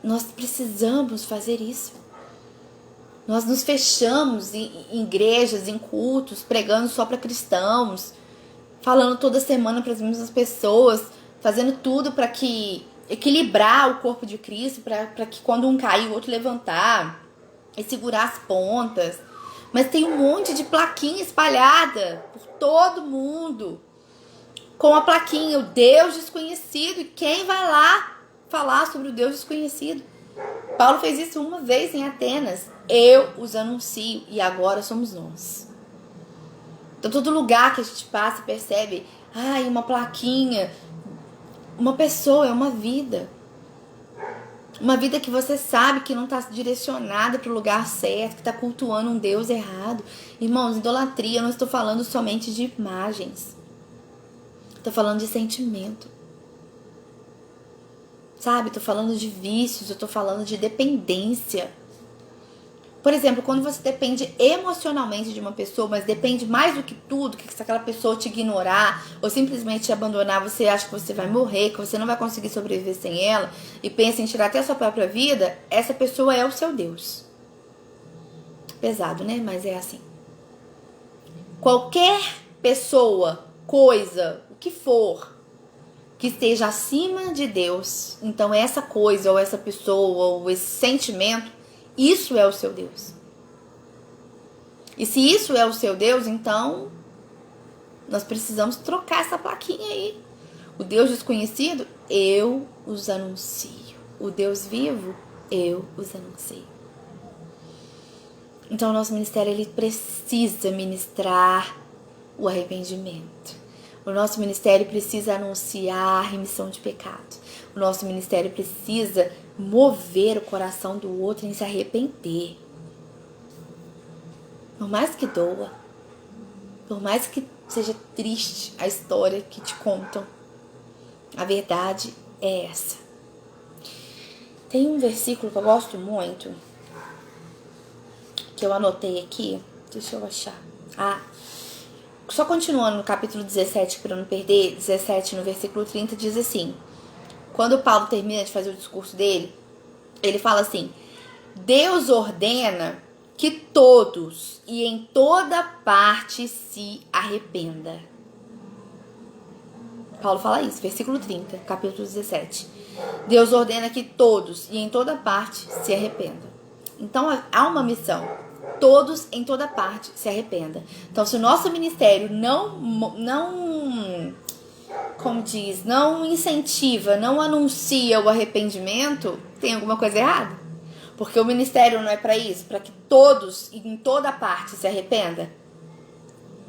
Nós precisamos fazer isso. Nós nos fechamos em igrejas, em cultos, pregando só para cristãos, falando toda semana para as mesmas pessoas, fazendo tudo para que equilibrar o corpo de Cristo, para que quando um cair, o outro levantar e segurar as pontas. Mas tem um monte de plaquinha espalhada por todo mundo, com a plaquinha, o Deus desconhecido. E quem vai lá falar sobre o Deus desconhecido? Paulo fez isso uma vez em Atenas. Eu os anuncio e agora somos nós. Então todo lugar que a gente passa percebe, uma plaquinha. Uma pessoa é uma vida. Uma vida que você sabe que não está direcionada para o lugar certo, que está cultuando um Deus errado. Irmãos, idolatria, eu não estou falando somente de imagens. Estou falando de sentimento. Sabe? Estou falando de vícios, eu estou falando de dependência. Por exemplo, quando você depende emocionalmente de uma pessoa, mas depende mais do que tudo, que se aquela pessoa te ignorar ou simplesmente te abandonar, você acha que você vai morrer, que você não vai conseguir sobreviver sem ela e pensa em tirar até a sua própria vida, essa pessoa é o seu Deus. Pesado, né? Mas é assim. Qualquer pessoa, coisa, o que for, que esteja acima de Deus, então essa coisa ou essa pessoa ou esse sentimento, isso é o seu Deus. E se isso é o seu Deus, então nós precisamos trocar essa plaquinha aí. O Deus desconhecido, eu os anuncio. O Deus vivo, eu os anuncio. Então o nosso ministério ele precisa ministrar o arrependimento. O nosso ministério precisa anunciar a remissão de pecado. O nosso ministério precisa mover o coração do outro em se arrepender. Por mais que doa, por mais que seja triste a história que te contam, a verdade é essa. Tem um versículo que eu gosto muito, que eu anotei aqui, deixa eu achar. Só continuando no capítulo 17, para não perder, 17 no versículo 30, diz assim: quando Paulo termina de fazer o discurso dele, ele fala assim: Deus ordena que todos e em toda parte se arrependa. Paulo fala isso, versículo 30, capítulo 17. Deus ordena que todos e em toda parte se arrependam. Então há uma missão. Todos em toda parte se arrependam. Então se o nosso ministério não incentiva, não anuncia o arrependimento, tem alguma coisa errada. Porque o ministério não é para isso, para que todos e em toda parte se arrependa.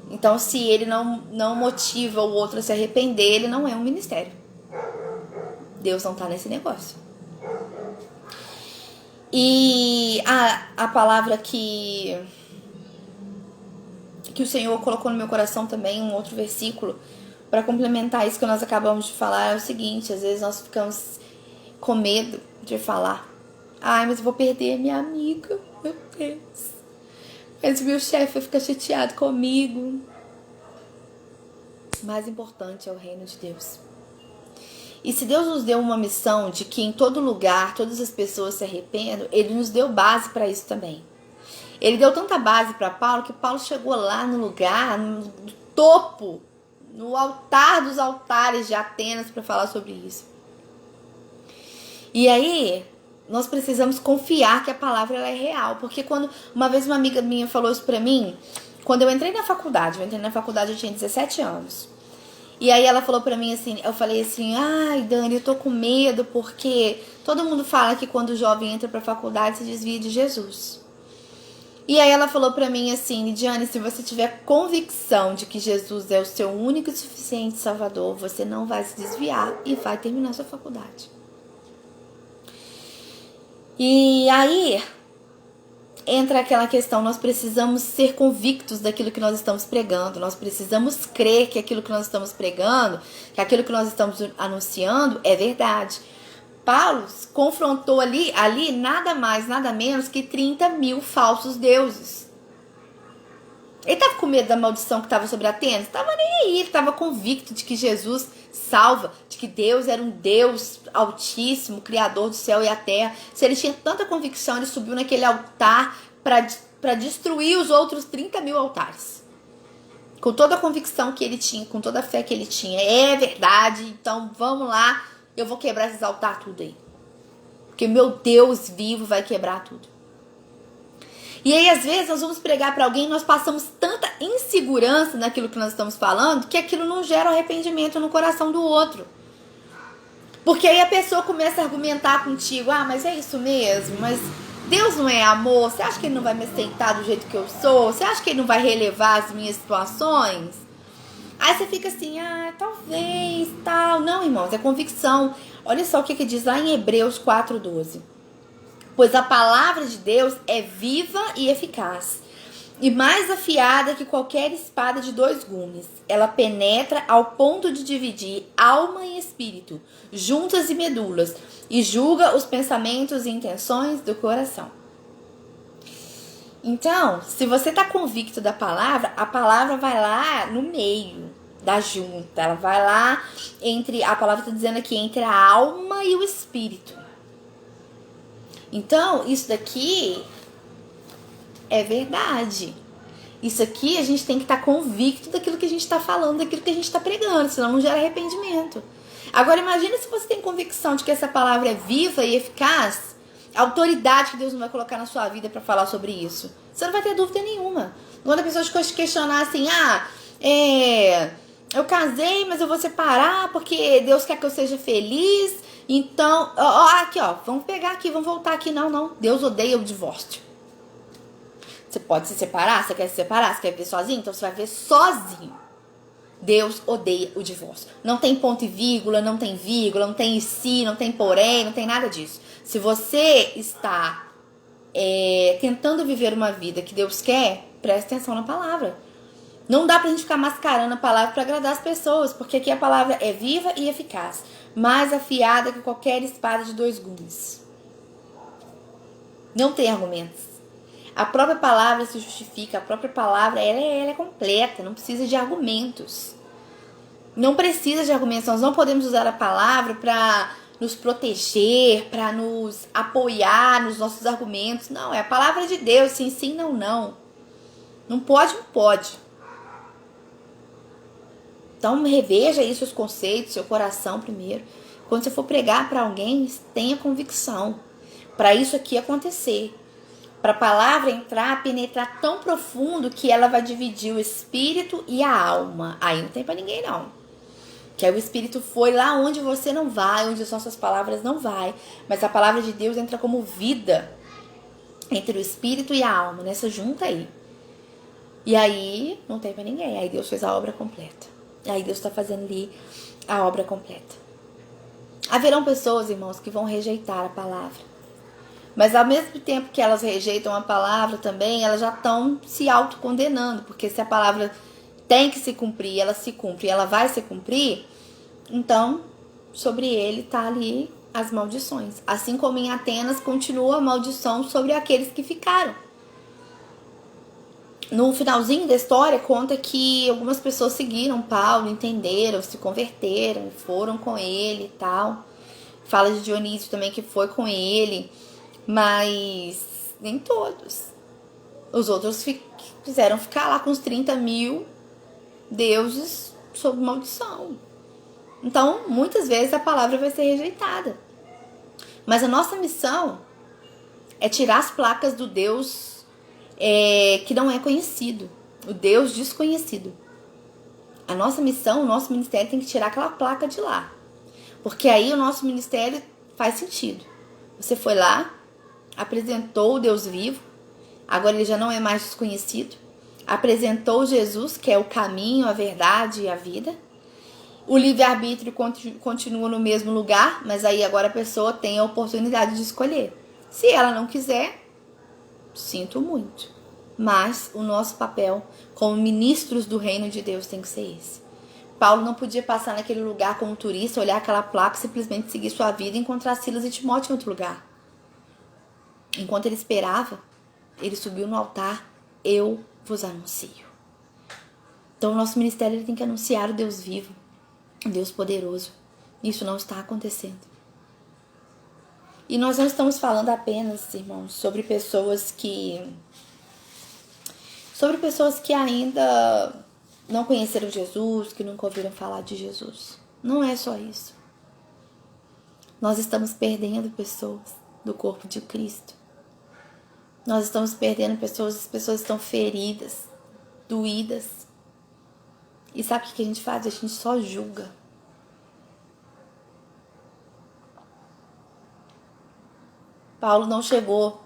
Então se ele não motiva o outro a se arrepender, ele não é um ministério. Deus não está nesse negócio. E a palavra que o Senhor colocou no meu coração também, um outro versículo, para complementar isso que nós acabamos de falar, é o seguinte: às vezes nós ficamos com medo de falar. Mas eu vou perder minha amiga, meu Deus. Mas o meu chefe vai ficar chateado comigo. O mais importante é o reino de Deus. E se Deus nos deu uma missão de que em todo lugar todas as pessoas se arrependam, Ele nos deu base para isso também. Ele deu tanta base para Paulo que Paulo chegou lá no lugar, topo, no altar dos altares de Atenas para falar sobre isso. E aí, nós precisamos confiar que a palavra ela é real. Porque quando uma vez uma amiga minha falou isso pra mim, quando eu entrei na faculdade, eu tinha 17 anos. E aí ela falou pra mim assim, eu falei assim, ai Dani, eu tô com medo porque todo mundo fala que quando o jovem entra pra faculdade se desvia de Jesus. E aí ela falou pra mim assim, Lidiane, se você tiver convicção de que Jesus é o seu único e suficiente Salvador, você não vai se desviar e vai terminar sua faculdade. E aí entra aquela questão, nós precisamos ser convictos daquilo que nós estamos pregando, nós precisamos crer que aquilo que nós estamos pregando, que aquilo que nós estamos anunciando é verdade. Paulo confrontou ali nada mais, nada menos que 30 mil falsos deuses. Ele estava com medo da maldição que estava sobre Atenas? Estava nem aí, ele estava convicto de que Jesus salva, de que Deus era um Deus altíssimo, criador do céu e a terra. Se ele tinha tanta convicção, ele subiu naquele altar para destruir os outros 30 mil altares. Com toda a convicção que ele tinha, com toda a fé que ele tinha. É verdade, então vamos lá, eu vou quebrar esses altares tudo aí. Porque meu Deus vivo vai quebrar tudo. E aí, às vezes, nós vamos pregar para alguém e nós passamos tanta insegurança naquilo que nós estamos falando que aquilo não gera arrependimento no coração do outro. Porque aí a pessoa começa a argumentar contigo, ah, mas é isso mesmo, mas Deus não é amor, você acha que Ele não vai me aceitar do jeito que eu sou? Você acha que Ele não vai relevar as minhas situações? Aí você fica assim, ah, talvez, tal. Não, irmãos, é convicção. Olha só o que diz lá em Hebreus 4:12. Pois a palavra de Deus é viva e eficaz, e mais afiada que qualquer espada de 2 gumes. Ela penetra ao ponto de dividir alma e espírito, juntas e medulas, e julga os pensamentos e intenções do coração. Então, se você está convicto da palavra, a palavra vai lá no meio da junta. Ela vai lá entre, a palavra está dizendo aqui, entre a alma e o espírito. Então, isso daqui é verdade. Isso aqui a gente tem que estar convicto daquilo que a gente está falando, daquilo que a gente está pregando, senão não gera arrependimento. Agora, imagina se você tem convicção de que essa palavra é viva e eficaz, a autoridade que Deus não vai colocar na sua vida para falar sobre isso. Você não vai ter dúvida nenhuma. Quando a pessoa te questionar assim, eu casei, mas eu vou separar porque Deus quer que eu seja feliz. Então, aqui, vamos pegar aqui, vamos voltar aqui. Não, Deus odeia o divórcio. Você pode se separar, você quer se separar, você quer viver sozinho? Então você vai viver sozinho. Deus odeia o divórcio. Não tem ponto e vírgula, não tem vírgula, não tem se, não tem porém, não tem nada disso. Se você está tentando viver uma vida que Deus quer, preste atenção na palavra. Não dá pra gente ficar mascarando a palavra para agradar as pessoas, porque aqui a palavra é viva e eficaz, mais afiada que qualquer espada de 2 gumes. Não tem argumentos. A própria palavra se justifica, a própria palavra ela é completa, não precisa de argumentos. Não precisa de argumentos, nós não podemos usar a palavra para nos proteger, para nos apoiar nos nossos argumentos. Não, é a palavra de Deus, sim, não. Não pode. Então reveja aí seus conceitos, seu coração primeiro. Quando você for pregar para alguém, tenha convicção. Para isso aqui acontecer. Para a palavra entrar, penetrar tão profundo que ela vai dividir o espírito e a alma. Aí não tem para ninguém não. Que aí o espírito foi lá onde você não vai, onde as nossas palavras não vai. Mas a palavra de Deus entra como vida entre o espírito e a alma, nessa junta aí. E aí não tem para ninguém. Aí Deus fez a obra completa. Aí Deus está fazendo ali a obra completa. Haverão pessoas, irmãos, que vão rejeitar a palavra. Mas ao mesmo tempo que elas rejeitam a palavra também, elas já estão se autocondenando. Porque se a palavra tem que se cumprir, ela se cumpre e ela vai se cumprir, então sobre ele está ali as maldições. Assim como em Atenas continua a maldição sobre aqueles que ficaram. No finalzinho da história conta que algumas pessoas seguiram Paulo, entenderam, se converteram, foram com ele e tal. Fala de Dionísio também que foi com ele, mas nem todos. Os outros fizeram ficar lá com os 30 mil deuses sob maldição. Então, muitas vezes a palavra vai ser rejeitada. Mas a nossa missão é tirar as placas do Deus que não é conhecido, o Deus desconhecido. A nossa missão, o nosso ministério tem que tirar aquela placa de lá. Porque aí o nosso ministério faz sentido. Você foi lá, apresentou o Deus vivo, agora ele já não é mais desconhecido. Apresentou Jesus, que é o caminho, a verdade e a vida. O livre-arbítrio continua no mesmo lugar, mas aí agora a pessoa tem a oportunidade de escolher. Se ela não quiser, sinto muito. Mas o nosso papel como ministros do reino de Deus tem que ser esse. Paulo não podia passar naquele lugar como turista, olhar aquela placa e simplesmente seguir sua vida e encontrar Silas e Timóteo em outro lugar. Enquanto ele esperava, ele subiu no altar: eu vos anuncio. Então o nosso ministério ele tem que anunciar o Deus vivo, o Deus poderoso. Isso não está acontecendo. E nós não estamos falando apenas, irmãos, sobre pessoas que ainda não conheceram Jesus, que nunca ouviram falar de Jesus. Não é só isso. Nós estamos perdendo pessoas do corpo de Cristo. Nós estamos perdendo pessoas, as pessoas estão feridas, doídas. E sabe o que a gente faz? A gente só julga. Paulo não chegou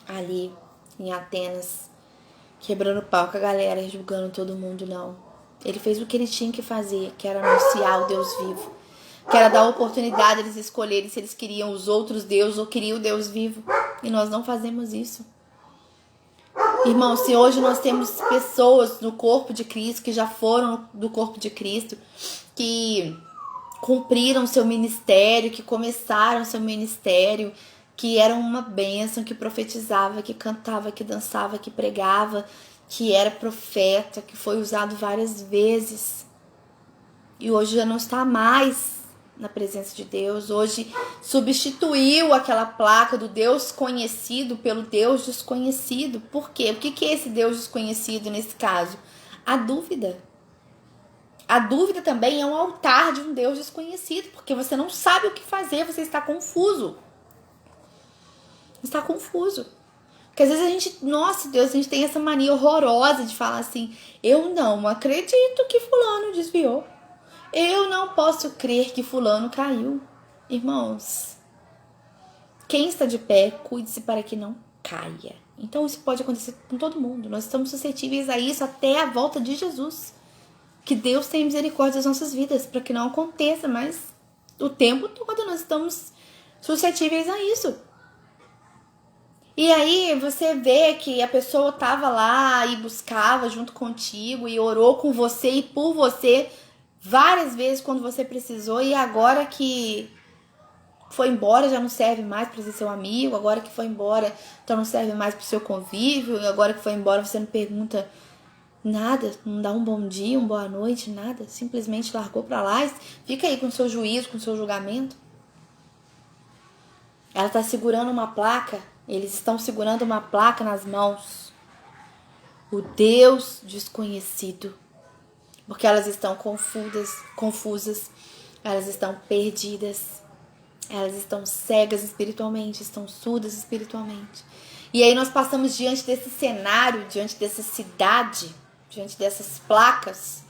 ali em Atenas quebrando pau com a galera, julgando todo mundo, não. Ele fez o que ele tinha que fazer, que era anunciar o Deus vivo, que era dar a oportunidade de eles escolherem se eles queriam os outros deuses ou queriam o Deus vivo. E nós não fazemos isso. Irmão, se hoje nós temos pessoas no corpo de Cristo, que já foram do corpo de Cristo, que cumpriram seu ministério, que começaram seu ministério, que eram uma bênção, que profetizava, que cantava, que dançava, que pregava, que era profeta, que foi usado várias vezes. E hoje já não está mais na presença de Deus. Hoje substituiu aquela placa do Deus conhecido pelo Deus desconhecido. Por quê? O que é esse Deus desconhecido nesse caso? A dúvida. A dúvida também é um altar de um Deus desconhecido, porque você não sabe o que fazer, você está confuso. Está confuso. Porque às vezes a gente, nossa Deus, a gente tem essa mania horrorosa de falar assim: eu não acredito que fulano desviou. Eu não posso crer que fulano caiu. Irmãos, quem está de pé, cuide-se para que não caia. Então isso pode acontecer com todo mundo. Nós estamos suscetíveis a isso até a volta de Jesus. Que Deus tenha misericórdia das nossas vidas, para que não aconteça, mas o tempo todo nós estamos suscetíveis a isso. E aí você vê que a pessoa estava lá e buscava junto contigo e orou com você e por você várias vezes quando você precisou, e agora que foi embora já não serve mais para ser seu amigo, agora que foi embora então não serve mais para o seu convívio, e agora que foi embora você não pergunta nada, não dá um bom dia, uma boa noite, nada, simplesmente largou para lá e fica aí com o seu juízo, com o seu julgamento. Ela está segurando uma placa, eles estão segurando uma placa nas mãos. O Deus desconhecido. Porque elas estão confusas, elas estão perdidas, elas estão cegas espiritualmente, estão surdas espiritualmente. E aí nós passamos diante desse cenário, diante dessa cidade, diante dessas placas,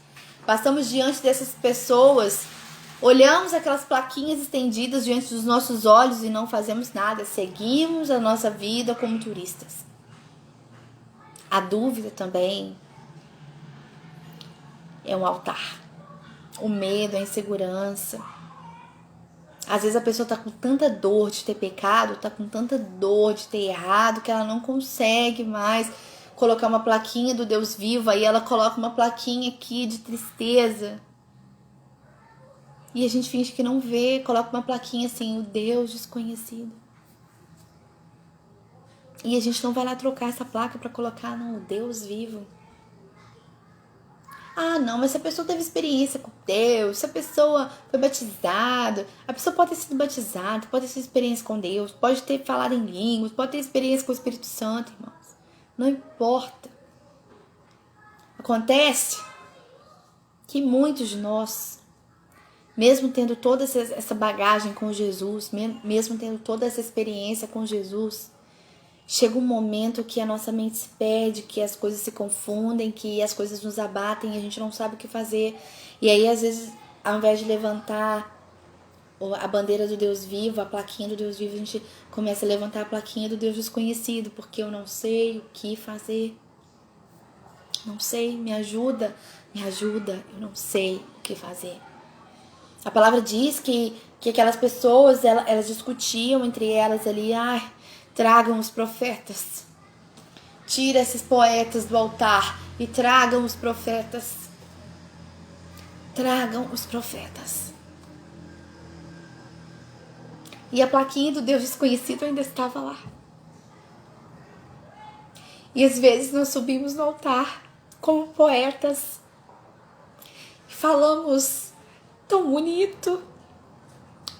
passamos diante dessas pessoas, olhamos aquelas plaquinhas estendidas diante dos nossos olhos e não fazemos nada, seguimos a nossa vida como turistas. A dúvida também é um altar. O medo, a insegurança. Às vezes a pessoa está com tanta dor de ter pecado, está com tanta dor de ter errado, que ela não consegue mais colocar uma plaquinha do Deus vivo. Aí ela coloca uma plaquinha aqui de tristeza. E a gente finge que não vê, coloca uma plaquinha assim, o Deus desconhecido. E a gente não vai lá trocar essa placa para colocar no Deus vivo. Ah, não, mas se a pessoa teve experiência com Deus, se a pessoa foi batizada, a pessoa pode ter sido batizada, pode ter experiência com Deus, pode ter falado em línguas, pode ter experiência com o Espírito Santo, irmãos. Não importa. Acontece que muitos de nós, mesmo tendo toda essa bagagem com Jesus, mesmo tendo toda essa experiência com Jesus, chega um momento que a nossa mente se perde, que as coisas se confundem, que as coisas nos abatem e a gente não sabe o que fazer. E aí, às vezes, ao invés de levantar a bandeira do Deus vivo, a plaquinha do Deus vivo, a gente começa a levantar a plaquinha do Deus desconhecido, porque eu não sei o que fazer. Não sei, me ajuda, eu não sei o que fazer. A palavra diz que aquelas pessoas, elas discutiam entre elas ali, tragam os profetas. Tira esses poetas do altar e tragam os profetas. Tragam os profetas. E a plaquinha do Deus desconhecido ainda estava lá. E às vezes nós subimos no altar como poetas e falamos tão bonito.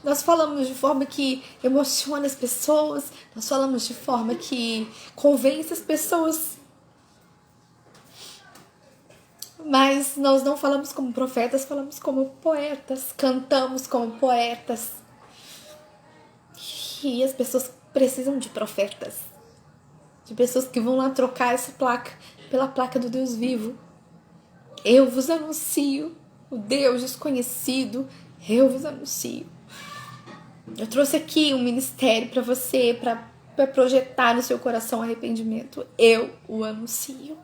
Nós falamos de forma que emociona as pessoas. Nós falamos de forma que convence as pessoas. Mas nós não falamos como profetas, falamos como poetas. Cantamos como poetas. E as pessoas precisam de profetas. De pessoas que vão lá trocar essa placa pela placa do Deus vivo. Eu vos anuncio o Deus desconhecido. Eu vos anuncio. Eu trouxe aqui um ministério para você, para projetar no seu coração arrependimento. Eu o anuncio.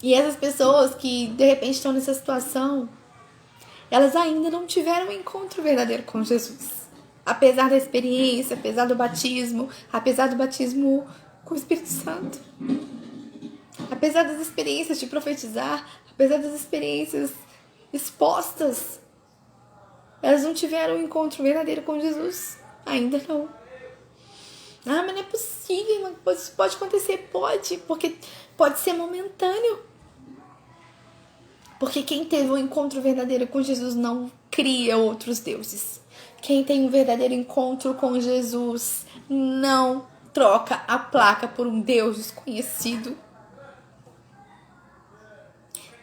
E essas pessoas que de repente estão nessa situação, elas ainda não tiveram um encontro verdadeiro com Jesus. Apesar da experiência, apesar do batismo com o Espírito Santo. Apesar das experiências de profetizar, apesar das experiências expostas, elas não tiveram um encontro verdadeiro com Jesus. Ainda não. Mas não é possível, isso pode acontecer, pode, porque pode ser momentâneo. Porque quem teve um encontro verdadeiro com Jesus não cria outros deuses. Quem tem um verdadeiro encontro com Jesus não troca a placa por um Deus desconhecido.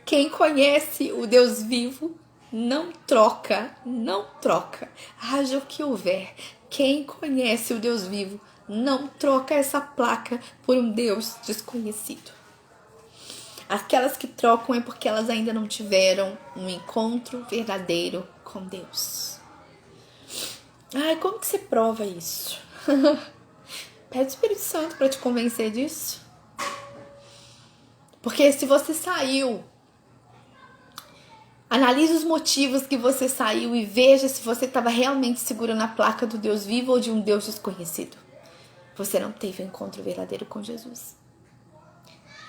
Quem conhece o Deus vivo não troca. Haja o que houver. Quem conhece o Deus vivo não troca essa placa por um Deus desconhecido. Aquelas que trocam é porque elas ainda não tiveram um encontro verdadeiro com Deus. Como que você prova isso? Pede o Espírito Santo para te convencer disso. Porque se você saiu, analise os motivos que você saiu e veja se você estava realmente seguro na placa do Deus vivo ou de um Deus desconhecido. Você não teve um encontro verdadeiro com Jesus.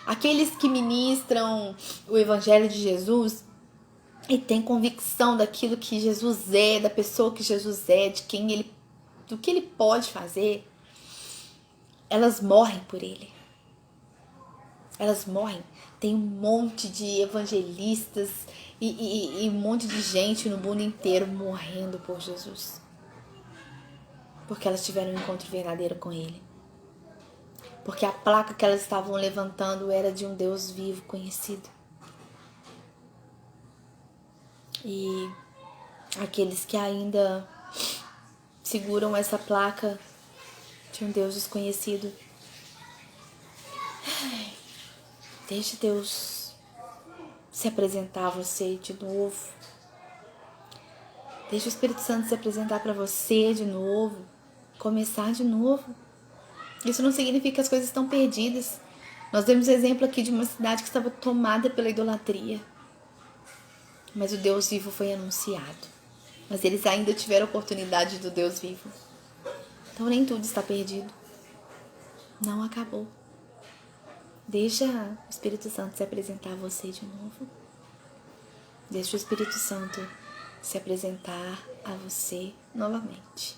Aqueles que ministram o Evangelho de Jesus e têm convicção daquilo que Jesus é, da pessoa que Jesus é, do que ele pode fazer, elas morrem por ele. Elas morrem. Tem um monte de evangelistas e um monte de gente no mundo inteiro morrendo por Jesus. Porque elas tiveram um encontro verdadeiro com ele. Porque a placa que elas estavam levantando era de um Deus vivo, conhecido. E aqueles que ainda seguram essa placa de um Deus desconhecido, deixe Deus se apresentar a você de novo. Deixe o Espírito Santo se apresentar para você de novo. Começar de novo. Isso não significa que as coisas estão perdidas. Nós temos exemplo aqui de uma cidade que estava tomada pela idolatria. Mas o Deus vivo foi anunciado. Mas eles ainda tiveram a oportunidade do Deus vivo. Então nem tudo está perdido. Não acabou. Deixa o Espírito Santo se apresentar a você de novo. Deixa o Espírito Santo se apresentar a você novamente.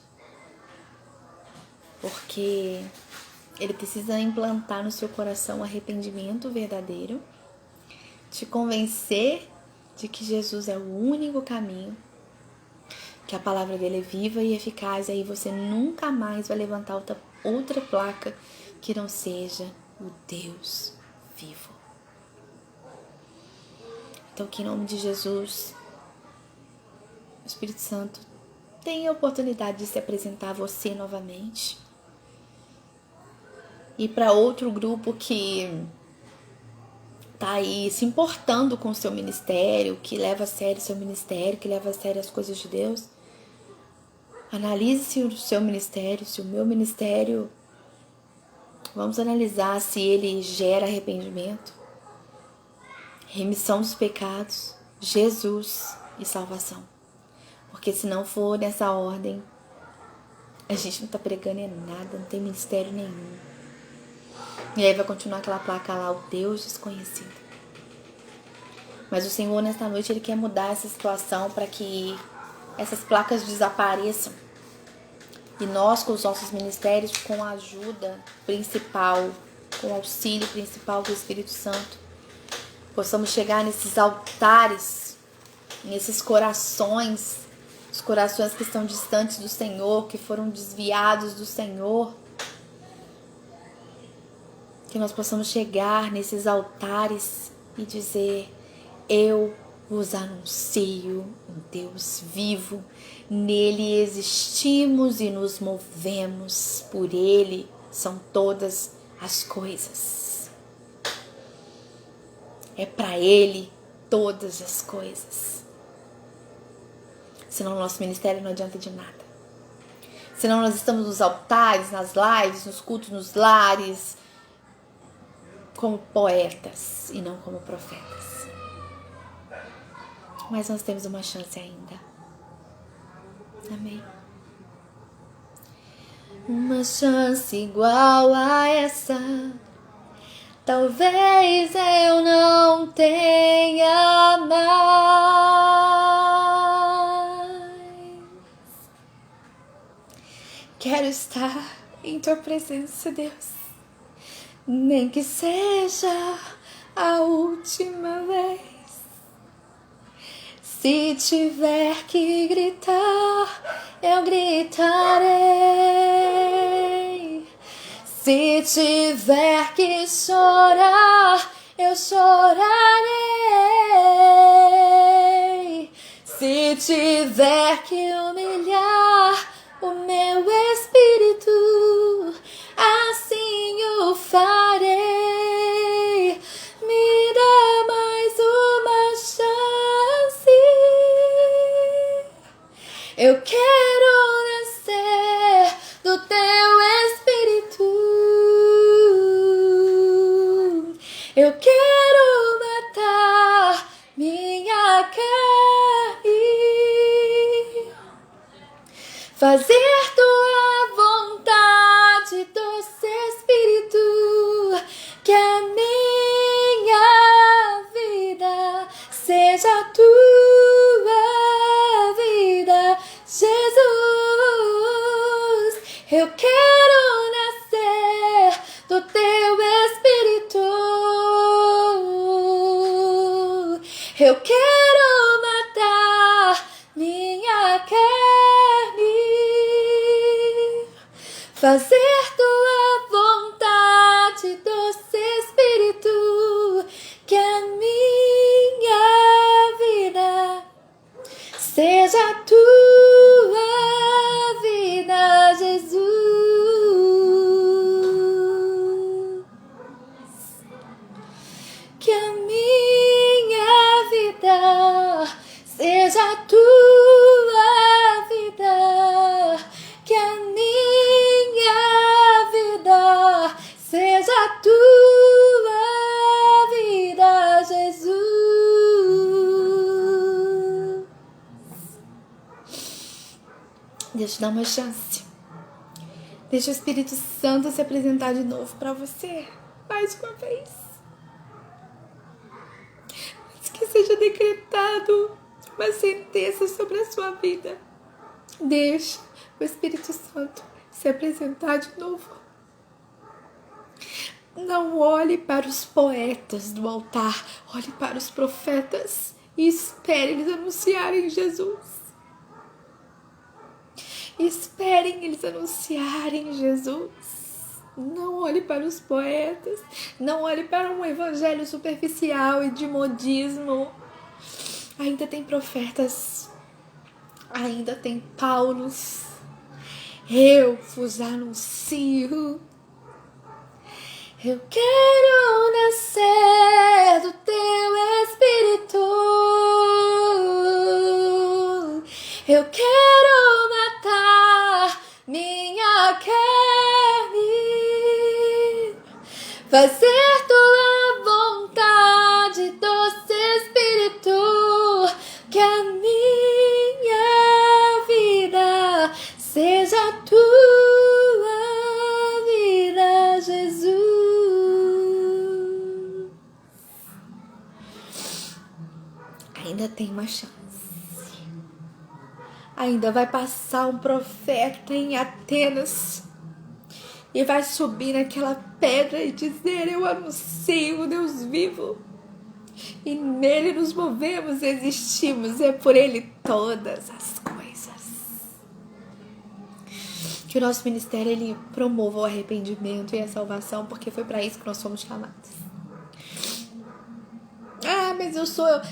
Porque ele precisa implantar no seu coração arrependimento verdadeiro, te convencer de que Jesus é o único caminho, que a palavra dele é viva e eficaz, e aí você nunca mais vai levantar outra placa que não seja o Deus vivo. Então, que em nome de Jesus, o Espírito Santo tenha a oportunidade de se apresentar a você novamente. E para outro grupo que tá aí se importando com o seu ministério, que leva a sério o seu ministério, que leva a sério as coisas de Deus, analise se o seu ministério, se o meu ministério, vamos analisar se ele gera arrependimento, remissão dos pecados, Jesus e salvação. Porque se não for nessa ordem, a gente não tá pregando em nada, não tem ministério nenhum. E aí vai continuar aquela placa lá, o Deus desconhecido. Mas o Senhor, nesta noite, Ele quer mudar essa situação para que essas placas desapareçam. E nós, com os nossos ministérios, com a ajuda principal, com o auxílio principal do Espírito Santo, possamos chegar nesses altares, nesses corações, os corações que estão distantes do Senhor, que foram desviados do Senhor, que nós possamos chegar nesses altares e dizer: eu vos anuncio um Deus vivo, nele existimos e nos movemos, por ele são todas as coisas. É para ele todas as coisas. Senão o nosso ministério não adianta de nada. Senão nós estamos nos altares, nas lives, nos cultos, nos lares, como poetas e não como profetas. Mas nós temos uma chance ainda. Amém? Uma chance igual a essa, talvez eu não tenha mais. Quero estar em tua presença, Deus. Nem que seja a última vez. Se tiver que gritar, eu gritarei. Se tiver que chorar, eu chorarei. Se tiver que humilhar o meu espírito, assim o farei. Me dá mais uma chance. Eu quero nascer do teu espírito. Eu quero matar minha carne, fazer tua vontade, doce Espírito, que a minha vida seja a tua vida, Jesus. Eu quero nascer do teu Espírito. Eu quero matar minha carne, fazer tua vontade, doce Espírito, que a minha vida seja a tua vida, Jesus. Que a minha vida seja a tua vida. Que a minha vida seja a tua vida, Jesus. Deixa eu dar uma chance. Deixa o Espírito Santo se apresentar de novo para você, mais uma vez. Mas que seja decretado uma sentença sobre a sua vida. Deixa o Espírito Santo se apresentar de novo. Não olhe para os poetas do altar, olhe para os profetas e espere eles anunciarem Jesus. Esperem eles anunciarem Jesus. Não olhe para os poetas, não olhe para um evangelho superficial e de modismo. Ainda tem profetas, ainda tem Paulos. Eu vos anuncio. Eu quero nascer do teu Espírito. Eu quero matar minha carne, fazer tua vontade, doce Espírito, que a minha vida seja tua vida, Jesus. Ainda tem uma chance. Ainda vai passar um profeta em Atenas e vai subir naquela pedra e dizer: eu anuncio o Deus vivo, e nele nos movemos, existimos, é por ele todas as coisas. Que o nosso ministério ele promova o arrependimento e a salvação, porque foi para isso que nós fomos chamados. Mas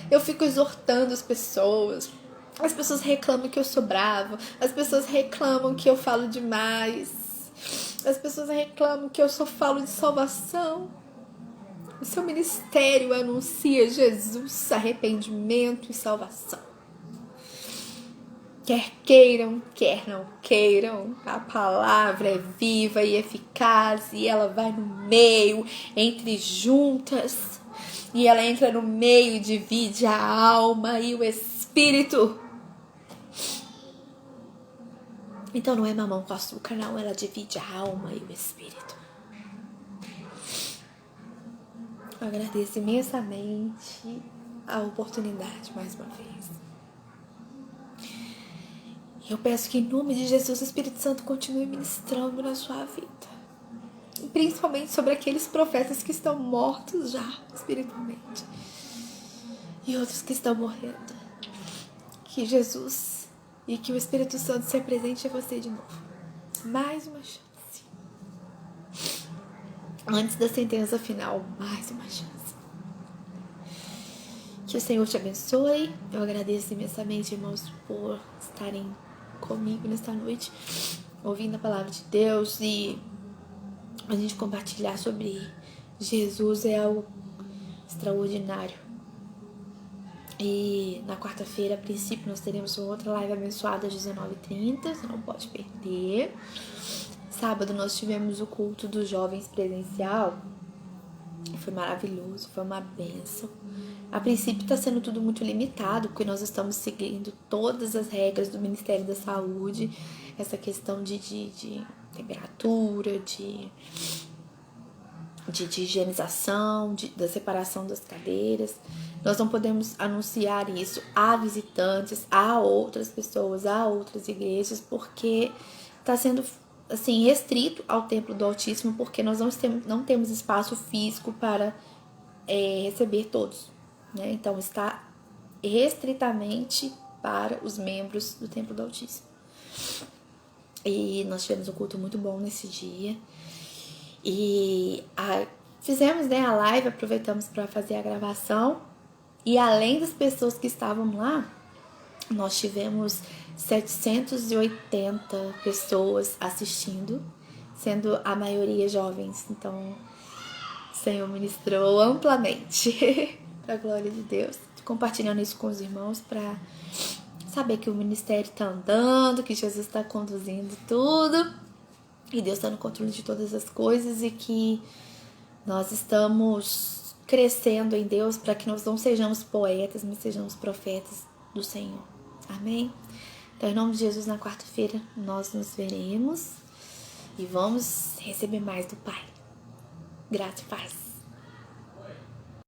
eu fico exortando as pessoas. As pessoas reclamam que eu sou brava. As pessoas reclamam que eu falo demais. As pessoas reclamam que eu só falo de salvação. O seu ministério anuncia Jesus, arrependimento e salvação. Quer queiram, quer não queiram, a palavra é viva e eficaz e ela vai no meio, entre juntas, e ela entra no meio e divide a alma e o espírito. Então não é mamão com açúcar, não. Ela divide a alma e o espírito. Eu agradeço imensamente a oportunidade mais uma vez. Eu peço que em nome de Jesus o Espírito Santo continue ministrando na sua vida. E principalmente sobre aqueles profetas que estão mortos já espiritualmente. E outros que estão morrendo. Que Jesus e que o Espírito Santo se apresente a você de novo. Mais uma chance. Antes da sentença final, mais uma chance. Que o Senhor te abençoe. Eu agradeço imensamente, irmãos, por estarem comigo nesta noite, ouvindo a palavra de Deus e a gente compartilhar sobre Jesus é algo extraordinário. E na quarta-feira, a princípio, nós teremos uma outra live abençoada às 19h30, você não pode perder. Sábado nós tivemos o culto dos jovens presencial. Foi maravilhoso, foi uma bênção. A princípio está sendo tudo muito limitado, porque nós estamos seguindo todas as regras do Ministério da Saúde. Essa questão de temperatura, de higienização, da separação das cadeiras. Nós não podemos anunciar isso a visitantes, a outras pessoas, a outras igrejas, porque está sendo assim restrito ao Templo do Altíssimo, porque nós não temos espaço físico para receber todos, né? Então está restritamente para os membros do Templo do Altíssimo. E nós tivemos um culto muito bom nesse dia. E fizemos, né, a live, aproveitamos para fazer a gravação. E além das pessoas que estavam lá, nós tivemos 780 pessoas assistindo, sendo a maioria jovens. Então, o Senhor ministrou amplamente, para a glória de Deus. Compartilhando isso com os irmãos para saber que o ministério está andando, que Jesus está conduzindo tudo. E Deus está no controle de todas as coisas e que nós estamos crescendo em Deus para que nós não sejamos poetas, mas sejamos profetas do Senhor. Amém? Então, em nome de Jesus, na quarta-feira nós nos veremos e vamos receber mais do Pai. Graça e paz.